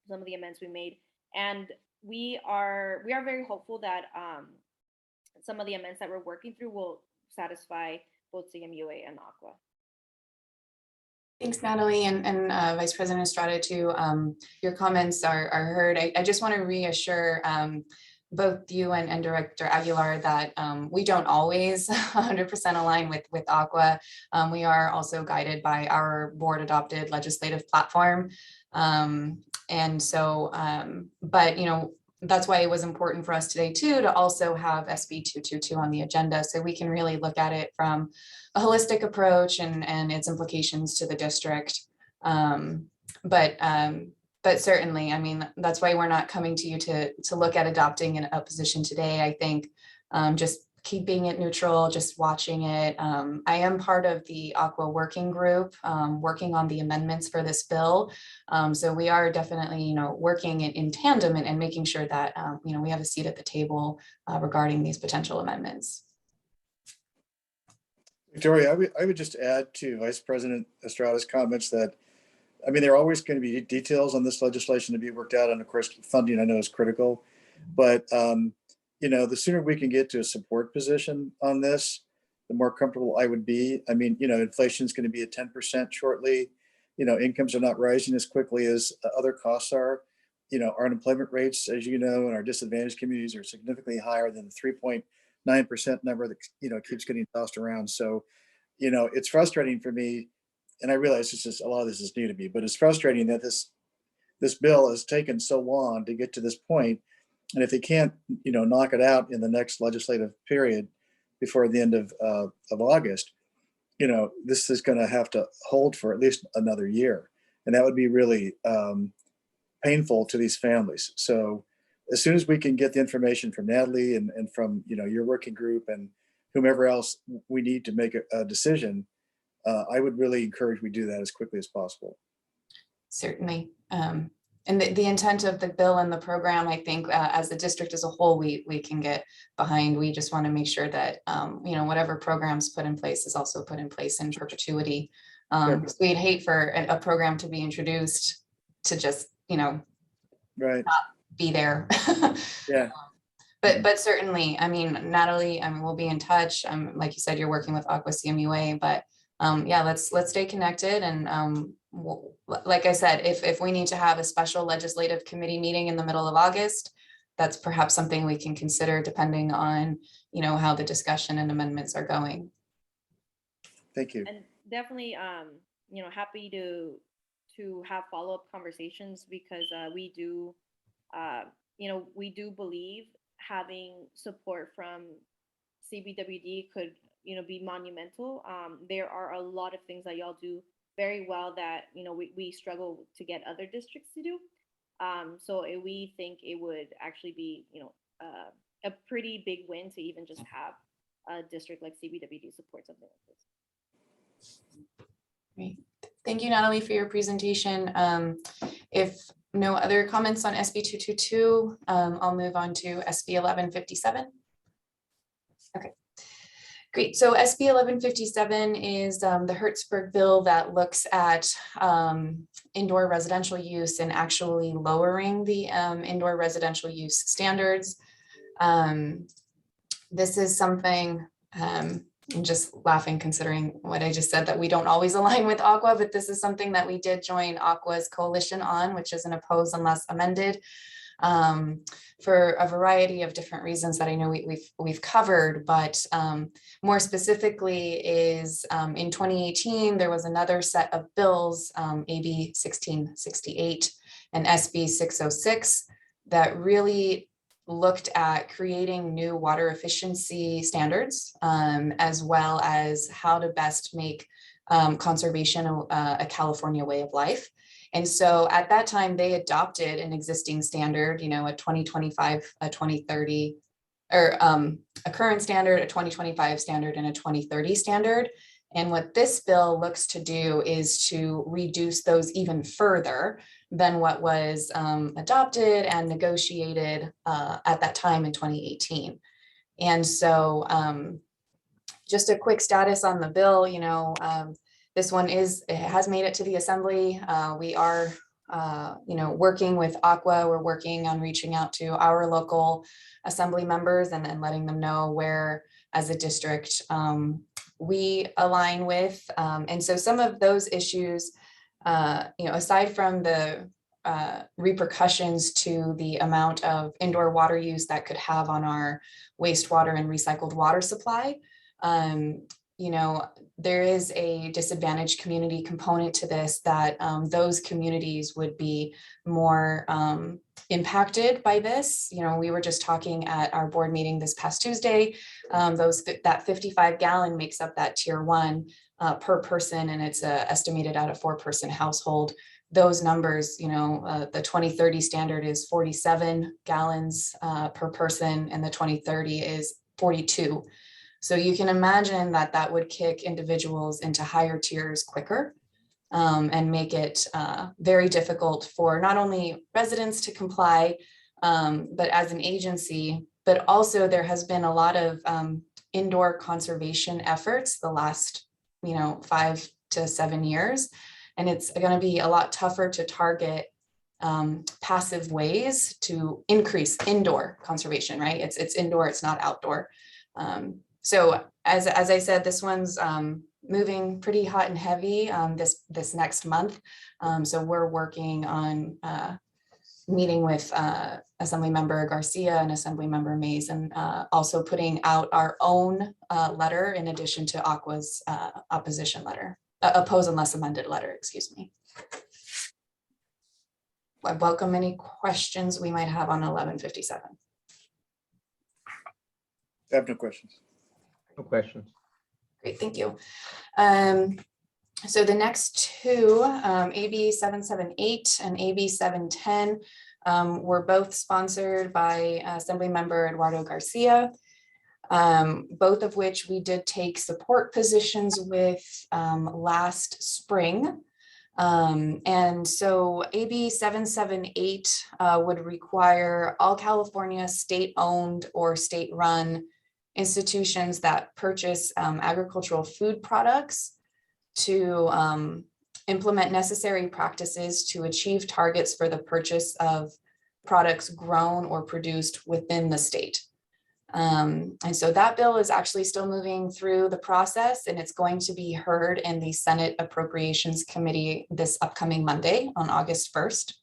some of the amendments we made. And we are very hopeful that some of the amendments that we're working through will satisfy both CMUA and Aqua. Thanks, Natalie, and Vice President Estrada too. Your comments are heard. I just want to reassure both you and Director Aguilar that we don't always 100% align with Aqua. We are also guided by our board adopted legislative platform. And so, but that's why it was important for us today too, to also have SB 222 on the agenda, so we can really look at it from a holistic approach and its implications to the district. But certainly, I mean, that's why we're not coming to you to look at adopting a position today. I think just keeping it neutral, just watching it. I am part of the Aqua working group, working on the amendments for this bill. So we are definitely, working in tandem and making sure that, we have a seat at the table regarding these potential amendments. Victoria, I would just add to Vice President Estrada's comments that, I mean, there are always going to be details on this legislation to be worked out. And of course, funding I know is critical, but the sooner we can get to a support position on this, the more comfortable I would be. I mean, inflation is going to be at 10% shortly. Incomes are not rising as quickly as other costs are. Our unemployment rates, as you know, in our disadvantaged communities are significantly higher than the 3.9% number that, keeps getting tossed around. So, it's frustrating for me. And I realize a lot of this is new to me, but it's frustrating that this bill has taken so long to get to this point. And if they can't, knock it out in the next legislative period before the end of August, this is going to have to hold for at least another year. And that would be really painful to these families. So as soon as we can get the information from Natalie and from, your working group and whomever else we need to make a decision, I would really encourage we do that as quickly as possible. Certainly. And the intent of the bill and the program, I think, as the district as a whole, we can get behind. We just want to make sure that, whatever programs put in place is also put in place in perpetuity. Because we'd hate for a program to be introduced to just, right, not be there. yeah. But certainly, I mean, Natalie, we'll be in touch. Like you said, you're working with Aqua CMUA, but yeah, let's stay connected. And like I said, if we need to have a special legislative committee meeting in the middle of August, that's perhaps something we can consider depending on, how the discussion and amendments are going. Thank you. And definitely, happy to have follow-up conversations because we do believe having support from CVWD could, be monumental. There are a lot of things that y'all do very well that, we struggle to get other districts to do. So we think it would actually be, a pretty big win to even just have a district like CVWD support something like this. Great. Thank you, Natalie, for your presentation. If no other comments on SB 222, I'll move on to SB 1157. Okay, great. So SB 1157 is the Hertzberg bill that looks at indoor residential use and actually lowering the indoor residential use standards. This is something, I'm just laughing considering what I just said, that we don't always align with Aqua, but this is something that we did join Aqua's coalition on, which is an oppose unless amended, for a variety of different reasons that I know we've covered, but more specifically is in 2018, there was another set of bills, AB 1668 and SB 606, that really looked at creating new water efficiency standards, as well as how to best make conservation a California way of life. And so at that time, they adopted an existing standard, a 2025, a 2030, or a current standard, a 2025 standard, and a 2030 standard. And what this bill looks to do is to reduce those even further than what was adopted and negotiated at that time in 2018. And so just a quick status on the bill, this one has made it to the assembly. We are, working with Aqua. We're working on reaching out to our local assembly members and letting them know where, as a district, we align with. And so some of those issues, aside from the repercussions to the amount of indoor water use that could have on our wastewater and recycled water supply. You know, there is a disadvantaged community component to this that those communities would be more impacted by this. You know, we were just talking at our board meeting this past Tuesday, that 55 gallon makes up that tier 1 per person, and it's estimated at a 4-person household. Those numbers, you know, the 2030 standard is 47 gallons per person, and the 2030 is 42. So you can imagine that that would kick individuals into higher tiers quicker, and make it very difficult for not only residents to comply, but as an agency. But also there has been a lot of indoor conservation efforts the last, you know, 5 to 7 years. And it's going to be a lot tougher to target passive ways to increase indoor conservation, right? It's indoor, it's not outdoor. So as I said, this one's moving pretty hot and heavy this next month. So we're working on meeting with Assemblymember Garcia and Assemblymember Mays, and also putting out our own letter in addition to Aqua's opposition letter, oppose unless amended letter, excuse me. I welcome any questions we might have on 1157. I have no questions. No questions. Great, thank you. So the next two, AB 778 and AB 710, were both sponsored by Assemblymember Eduardo Garcia, both of which we did take support positions with last spring. And so AB 778 would require all California state-owned or state-run institutions that purchase agricultural food products to implement necessary practices to achieve targets for the purchase of products grown or produced within the state. And so that bill is actually still moving through the process, and it's going to be heard in the Senate Appropriations Committee this upcoming Monday on August 1st.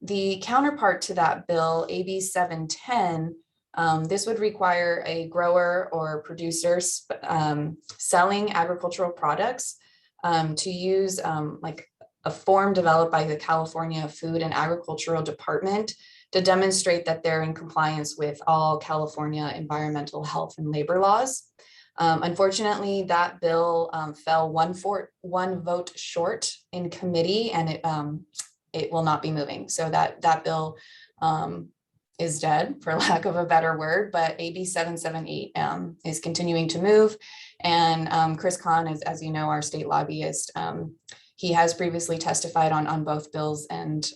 The counterpart to that bill, AB 710, this would require a grower or producer selling agricultural products to use like a form developed by the California Food and Agricultural Department to demonstrate that they're in compliance with all California environmental, health, and labor laws. Unfortunately, that bill fell one vote short in committee, and it will not be moving. So that bill is dead, for lack of a better word, but AB 778 is continuing to move. And Chris Kahn is, as you know, our state lobbyist. He has previously testified on both bills, and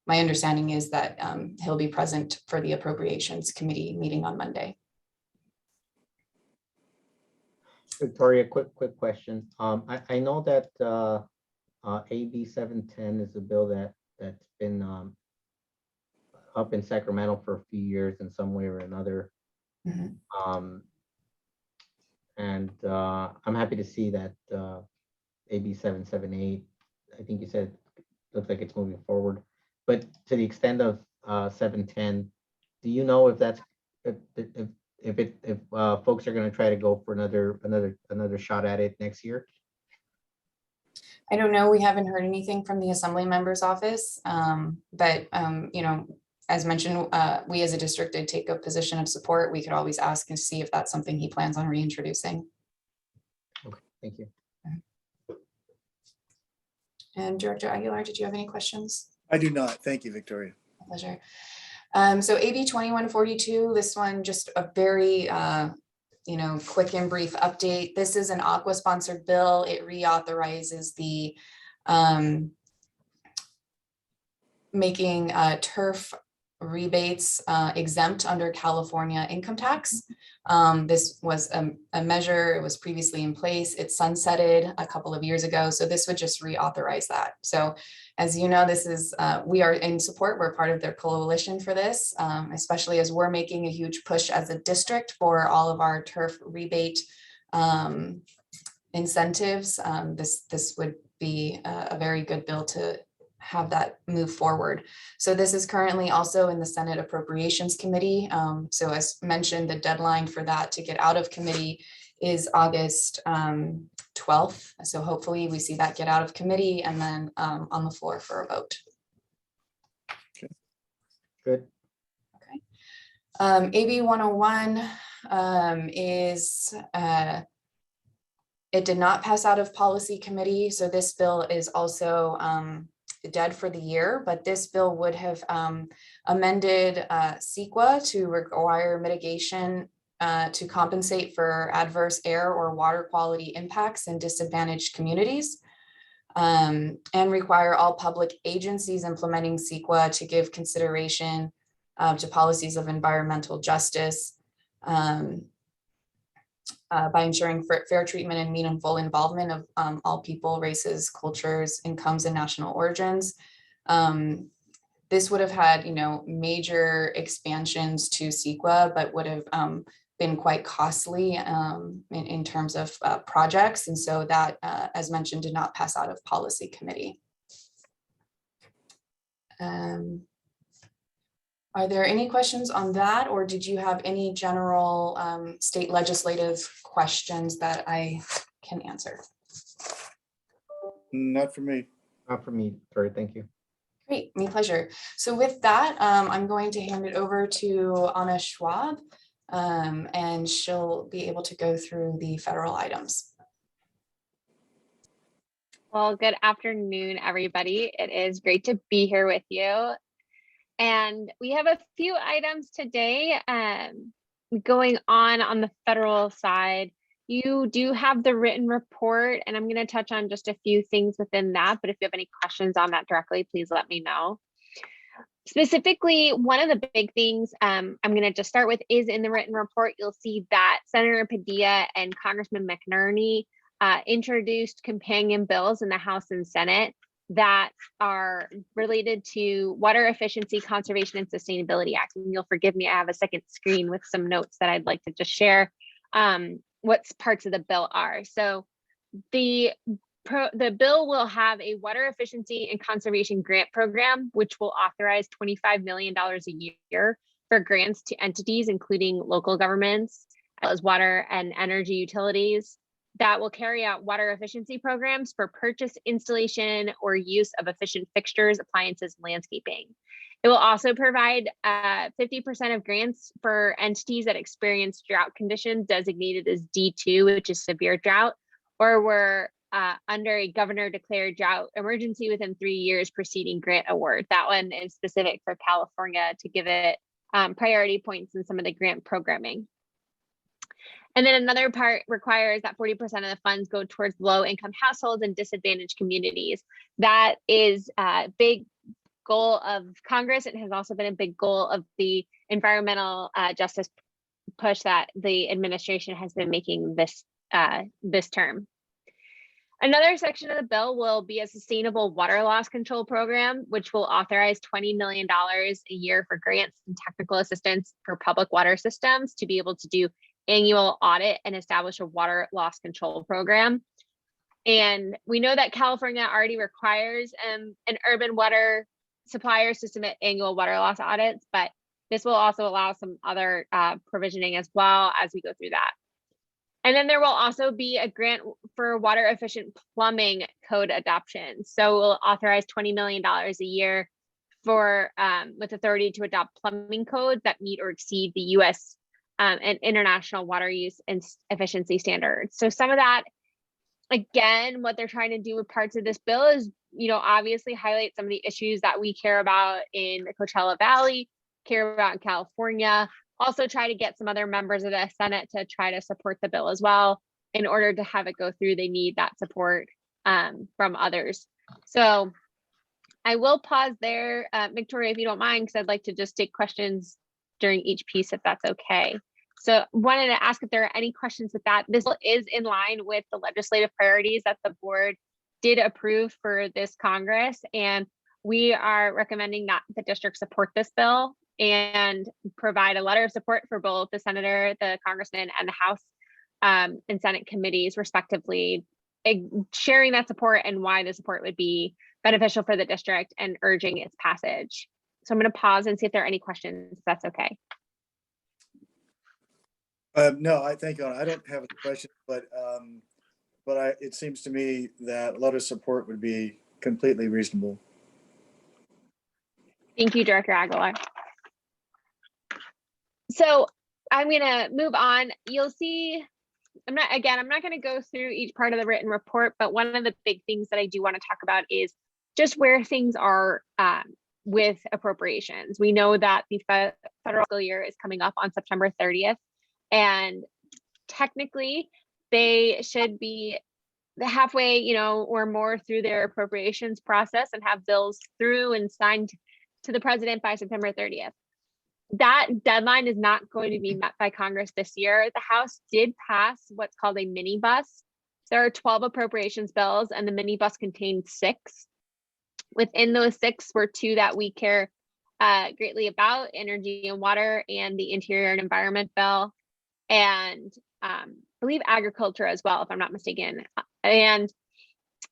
my understanding is that he'll be present for the Appropriations Committee meeting on Monday. Victoria, quick question. I know that AB 710 is a bill that's been up in Sacramento for a few years in some way or another. Mm-hmm. And I'm happy to see that AB 778, I think you said, looks like it's moving forward. But to the extent of 710, do you know if that's if folks are going to try to go for another shot at it next year? I don't know. We haven't heard anything from the Assembly member's office, but you know, as mentioned, we as a district did take a position of support. We could always ask and see if that's something he plans on reintroducing. Okay, thank you. And Director Aguilar, did you have any questions? I do not. Thank you, Victoria. My pleasure. So AB 2142, this one just a very you know, quick and brief update. This is an Aqua sponsored bill. It reauthorizes the making turf rebates exempt under California income tax. This was a measure, it was previously in place. It sunsetted a couple of years ago. So this would just reauthorize that. So as you know, this is, we are in support. We're part of their coalition for this, especially as we're making a huge push as a district for all of our turf rebate incentives. This would be a very good bill to have that move forward. So this is currently also in the Senate Appropriations Committee. So as mentioned, the deadline for that to get out of committee is August 12th. So hopefully we see that get out of committee and then on the floor for a vote. Good. AB 101 is it did not pass out of policy committee. So this bill is also dead for the year, but this bill would have amended CEQA to require mitigation to compensate for adverse air or water quality impacts in disadvantaged communities, and require all public agencies implementing CEQA to give consideration to policies of environmental justice by ensuring fair treatment and meaningful involvement of all people, races, cultures, incomes, and national origins. This would have had, major expansions to CEQA, but would have been quite costly in terms of projects. And so that, as mentioned, did not pass out of policy committee. Are there any questions on that, or did you have any general state legislative questions that I can answer? Not for me. Not for me, sorry, thank you. Great, my pleasure. So with that, I'm going to hand it over to Anna Schwab, and she'll be able to go through the federal items. Well, good afternoon, everybody. It is great to be here with you. And we have a few items today going on the federal side. You do have the written report, and I'm going to touch on just a few things within that. But if you have any questions on that directly, please let me know. Specifically, one of the big things I'm going to just start with is in the written report, you'll see that Senator Padilla and Congressman McNerney introduced companion bills in the House and Senate that are related to Water Efficiency, Conservation, and Sustainability Act. And you'll forgive me, I have a second screen with some notes that I'd like to just share what parts of the bill are. So the bill will have a water efficiency and conservation grant program, which will authorize $25 million a year for grants to entities, including local governments, as well as water and energy utilities, that will carry out water efficiency programs for purchase, installation, or use of efficient fixtures, appliances, and landscaping. It will also provide 50% of grants for entities that experience drought conditions designated as D2, which is severe drought, or were under a governor declared drought emergency within 3 years preceding grant award. That one is specific for California to give it priority points in some of the grant programming. And then another part requires that 40% of the funds go towards low-income households and disadvantaged communities. That is a big goal of Congress. It has also been a big goal of the environmental justice push that the administration has been making this term. Another section of the bill will be a sustainable water loss control program, which will authorize $20 million a year for grants and technical assistance for public water systems to be able to do annual audit and establish a water loss control program. And we know that California already requires an urban water suppliers to submit annual water loss audits, but this will also allow some other provisioning as well as we go through that. And then there will also be a grant for water efficient plumbing code adoption. So we'll authorize $20 million a year for with authority to adopt plumbing codes that meet or exceed the US and international water use and efficiency standards. So some of that, again, what they're trying to do with parts of this bill is, obviously highlight some of the issues that we care about in the Coachella Valley, care about in California, also try to get some other members of the Senate to try to support the bill as well. In order to have it go through, they need that support from others. So I will pause there, Victoria, if you don't mind, because I'd like to just take questions during each piece, if that's okay. So wanted to ask if there are any questions with that. This is in line with the legislative priorities that the board did approve for this Congress. And we are recommending that the district support this bill and provide a letter of support for both the senator, the congressman, and the House and Senate committees, respectively, sharing that support and why the support would be beneficial for the district and urging its passage. So I'm going to pause and see if there are any questions, if that's okay. No, I thank you. I don't have a question, but it seems to me that a lot of support would be completely reasonable. Thank you, Director Aguilar. So I'm going to move on. You'll see, I'm not going to go through each part of the written report, but one of the big things that I do want to talk about is just where things are with appropriations. We know that the federal fiscal year is coming up on September 30th, and technically they should be halfway, or more through their appropriations process and have bills through and signed to the president by September 30th. That deadline is not going to be met by Congress this year. The House did pass what's called a mini bus. There are 12 appropriations bills, and the mini bus contained 6. Within those 6 were 2 that we care greatly about: energy and water, and the interior and environment bill, and I believe agriculture as well, if I'm not mistaken. And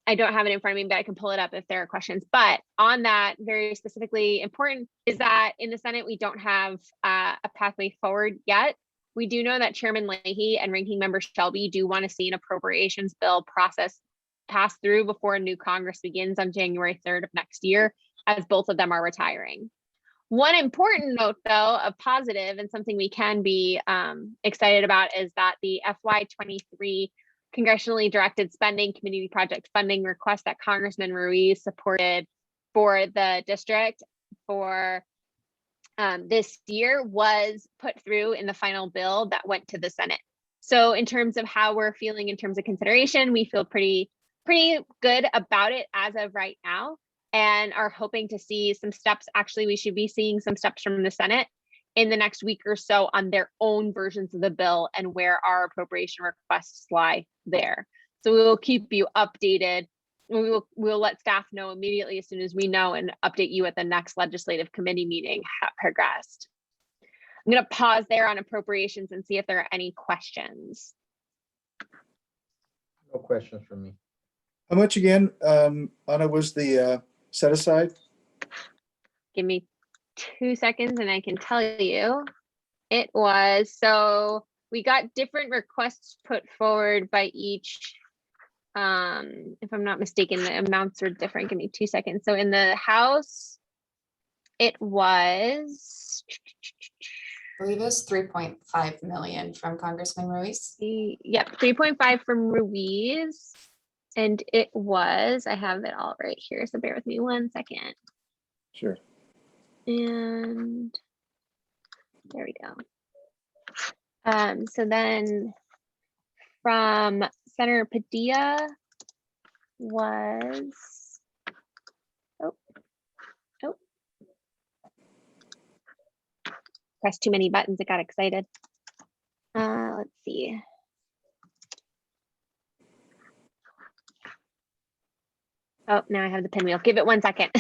I don't have it in front of me, but I can pull it up if there are questions. But on that, very specifically important is that in the Senate, we don't have a pathway forward yet. We do know that Chairman Leahy and Ranking Member Shelby do want to see an appropriations bill process pass through before a new Congress begins on January 3rd of next year, as both of them are retiring. One important note, though, of positive and something we can be excited about is that the FY23 congressionally directed spending community project funding request that Congressman Ruiz supported for the district for this year was put through in the final bill that went to the Senate. So in terms of how we're feeling in terms of consideration, we feel pretty good about it as of right now, and are hoping to see some steps. Actually, we should be seeing some steps from the Senate in the next week or so on their own versions of the bill and where our appropriation requests lie there. So we will keep you updated. We'll let staff know immediately as soon as we know, and update you at the next legislative committee meeting how it progressed. I'm going to pause there on appropriations and see if there are any questions. No questions from me. How much again, Anna, was the set aside? Give me 2 seconds and I can tell you. It was, so we got different requests put forward by each. If I'm not mistaken, the amounts are different. Give me 2 seconds. So in the House, it was, I believe it was 3.5 million from Congressman Ruiz. yep, 3.5 from Ruiz. And it was, I have it all right here, so bear with me 1 second. Sure. And there we go. So then from Senator Padilla was, pressed too many buttons, it got excited. Let's see. Oh, now I have the pinwheel. Give it 1 second.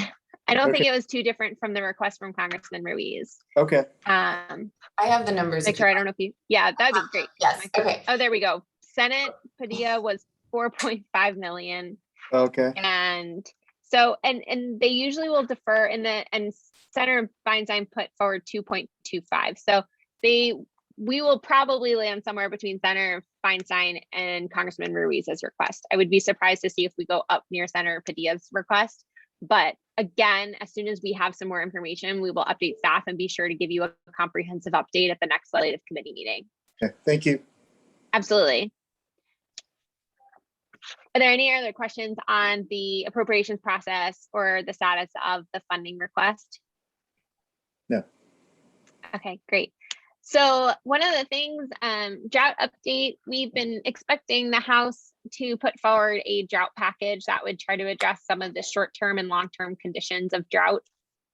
I don't think it was too different from the request from Congressman Ruiz. Okay. I have the numbers. Victor, I don't know if you, yeah, that'd be great. Yes, okay. Oh, there we go. Senate Padilla was 4.5 million. Okay. And so, and they usually will defer and Senator Feinstein put forward 2.25. So we will probably land somewhere between Senator Feinstein and Congressman Ruiz's request. I would be surprised to see if we go up near Senator Padilla's request. But again, as soon as we have some more information, we will update staff and be sure to give you a comprehensive update at the next legislative committee meeting. Okay. Thank you. Absolutely. Are there any other questions on the appropriations process or the status of the funding request? No. Okay, great. So one of the things, drought update, we've been expecting the House to put forward a drought package that would try to address some of the short-term and long-term conditions of drought.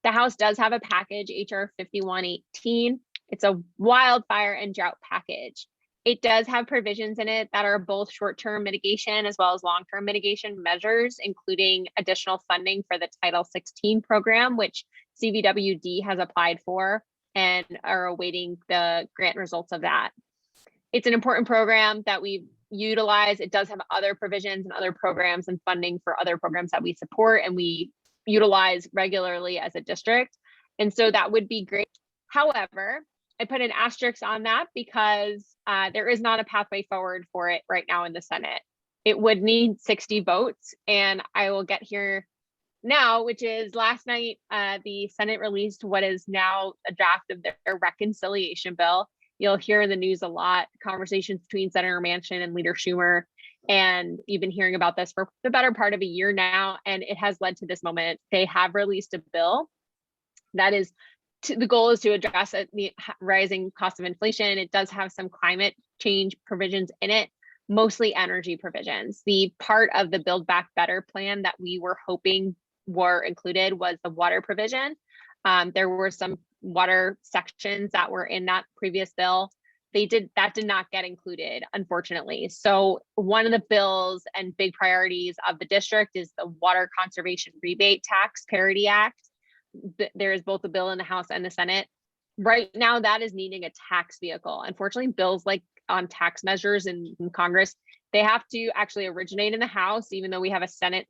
The House does have a package, HR 5118. It's a wildfire and drought package. It does have provisions in it that are both short-term mitigation as well as long-term mitigation measures, including additional funding for the Title 16 program, which CVWD has applied for and are awaiting the grant results of that. It's an important program that we've utilize, it does have other provisions and other programs and funding for other programs that we support and we utilize regularly as a district. And so that would be great. However, I put an asterisk on that because there is not a pathway forward for it right now in the Senate. It would need 60 votes, and I will get here now, which is last night, the Senate released what is now a draft of their reconciliation bill. You'll hear in the news a lot, conversations between Senator Manchin and Leader Schumer, and you've been hearing about this for the better part of a year now, and it has led to this moment. They have released a bill that is, the goal is to address the rising cost of inflation. It does have some climate change provisions in it, mostly energy provisions. The part of the Build Back Better plan that we were hoping were included was the water provision. There were some water sections that were in that previous bill. That did not get included, unfortunately. So one of the bills and big priorities of the district is the Water Conservation Rebate Tax Parity Act. There is both a bill in the House and the Senate. Right now, that is needing a tax vehicle. Unfortunately, bills like on tax measures in Congress, they have to actually originate in the House, even though we have a Senate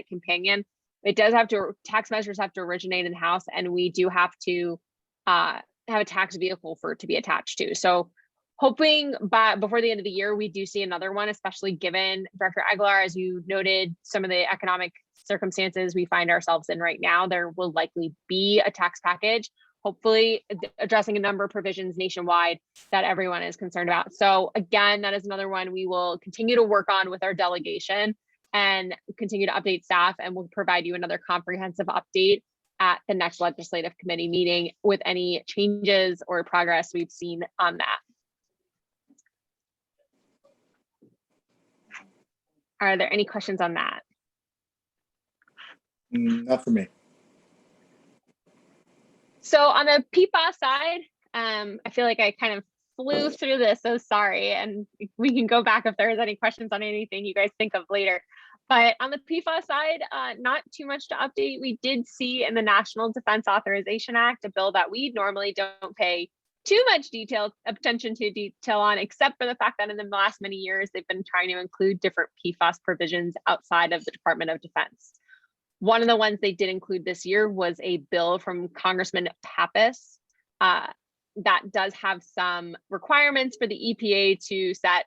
companion. It does have to, tax measures have to originate in the House, and we do have to have a tax vehicle for it to be attached to. So hoping before the end of the year, we do see another one, especially given, Director Aguilar, as you noted, some of the economic circumstances we find ourselves in right now, there will likely be a tax package, hopefully addressing a number of provisions nationwide that everyone is concerned about. So again, that is another one we will continue to work on with our delegation and continue to update staff, and we'll provide you another comprehensive update at the next legislative committee meeting with any changes or progress we've seen on that. Are there any questions on that? Not for me. So on the PFAS side, I feel like I kind of flew through this, so sorry. And we can go back if there's any questions on anything you guys think of later. But on the PFAS side, not too much to update. We did see in the National Defense Authorization Act, a bill that we normally don't pay too much attention to detail on, except for the fact that in the last many years, they've been trying to include different PFAS provisions outside of the Department of Defense. One of the ones they did include this year was a bill from Congressman Pappas that does have some requirements for the EPA to set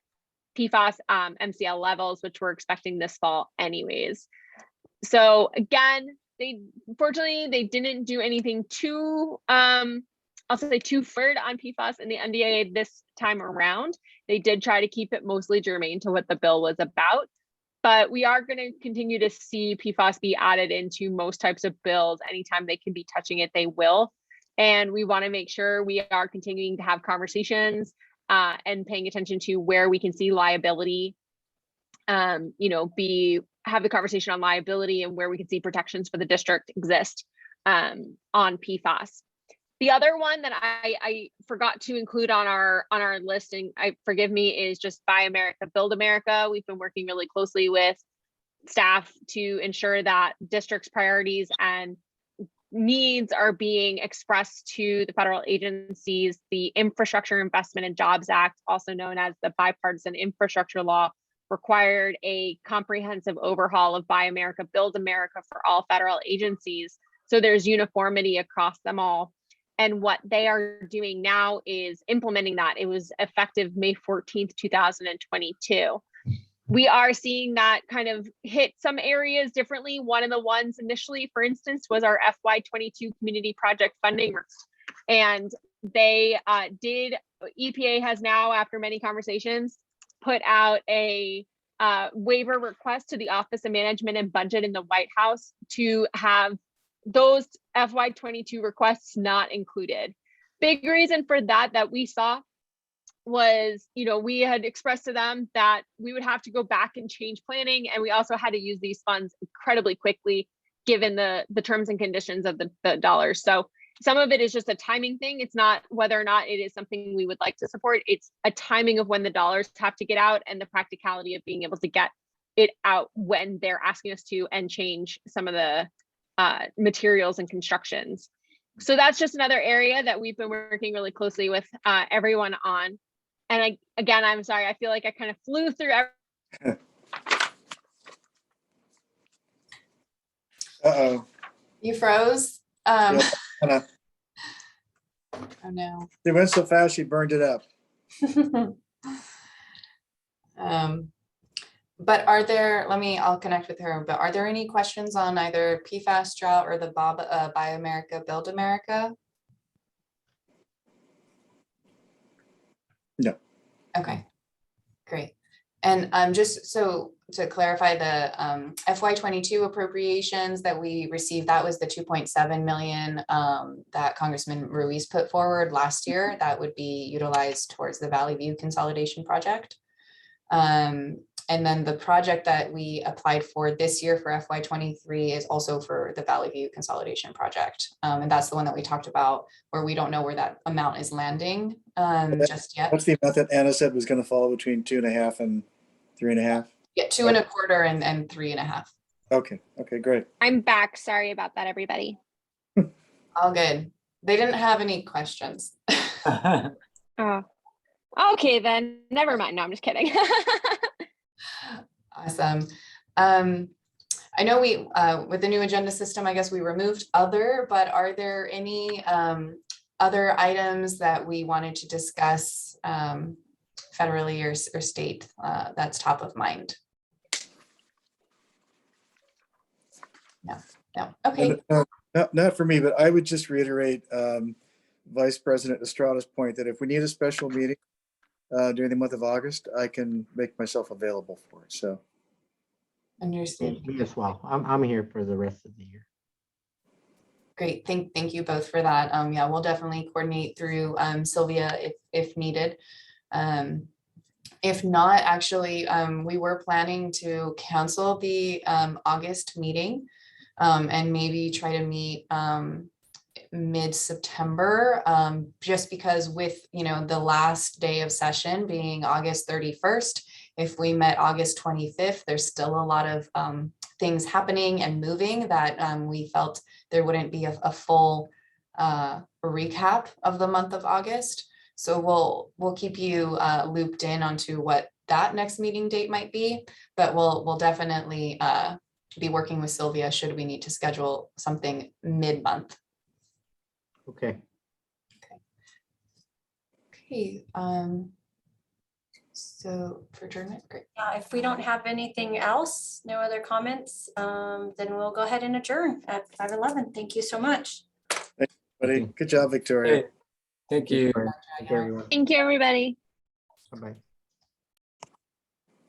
PFAS MCL levels, which we're expecting this fall anyways. So again, fortunately they didn't do anything too, I'll say too forward on PFAS in the NDAA this time around. They did try to keep it mostly germane to what the bill was about. But we are going to continue to see PFAS be added into most types of bills. Anytime they can be touching it, they will. And we want to make sure we are continuing to have conversations and paying attention to where we can see liability, have the conversation on liability and where we can see protections for the district exist on PFAS. The other one that I forgot to include on our list, and forgive me, is just Buy America, Build America. We've been working really closely with staff to ensure that district's priorities and needs are being expressed to the federal agencies. The Infrastructure Investment and Jobs Act, also known as the Bipartisan Infrastructure Law, required a comprehensive overhaul of Buy America, Build America for all federal agencies. So there's uniformity across them all. And what they are doing now is implementing that. It was effective May 14th, 2022. We are seeing that kind of hit some areas differently. One of the ones initially, for instance, was our FY22 community project funding. And they EPA has now, after many conversations, put out a waiver request to the Office of Management and Budget in the White House to have those FY22 requests not included. Big reason for that we saw was, we had expressed to them that we would have to go back and change planning, and we also had to use these funds incredibly quickly given the terms and conditions of the dollars. So some of it is just a timing thing. It's not whether or not it is something we would like to support. It's a timing of when the dollars have to get out and the practicality of being able to get it out when they're asking us to, and change some of the materials and constructions. So that's just another area that we've been working really closely with everyone on. And again, I'm sorry, I feel like I kind of flew through Uh-oh. You froze? Yeah, kinda. Oh no. She went so fast, she burned it up. But I'll connect with her, but are there any questions on either PFAS drought or the Buy America, Build America? No. Okay, great. And just so to clarify, the FY22 appropriations that we received, that was the 2.7 million that Congressman Ruiz put forward last year. That would be utilized towards the Valley View Consolidation Project. And then the project that we applied for this year for FY23 is also for the Valley View Consolidation Project. And that's the one that we talked about, where we don't know where that amount is landing just yet. What's the amount that Anna said was going to fall between 2.5 and 3.5? Yeah, 2.25 and 3.5. Okay. Okay, great. I'm back. Sorry about that, everybody. All good. They didn't have any questions. Oh, okay, then never mind. No, I'm just kidding. Awesome. I know we, with the new agenda system, I guess we removed other, but are there any other items that we wanted to discuss federally or state that's top of mind? No, okay. Not for me, but I would just reiterate Vice President Estrada's point that if we need a special meeting during the month of August, I can make myself available for it. So. Understood. Me as well. I'm here for the rest of the year. Great. Thank you both for that. Yeah, we'll definitely coordinate through Sylvia if needed. If not, actually, we were planning to cancel the August meeting and maybe try to meet mid-September, just because with, the last day of session being August 31st, if we met August 25th, there's still a lot of things happening and moving that we felt there wouldn't be a full recap of the month of August. So we'll keep you looped in onto what that next meeting date might be, but we'll definitely be working with Sylvia should we need to schedule something mid-month. Okay. Okay. So for adjournment, great. If we don't have anything else, no other comments, then we'll go ahead and adjourn at 5:11. Thank you so much. Buddy, good job, Victoria. Thank you. Thank you, everyone. Thank you, everybody. Bye-bye.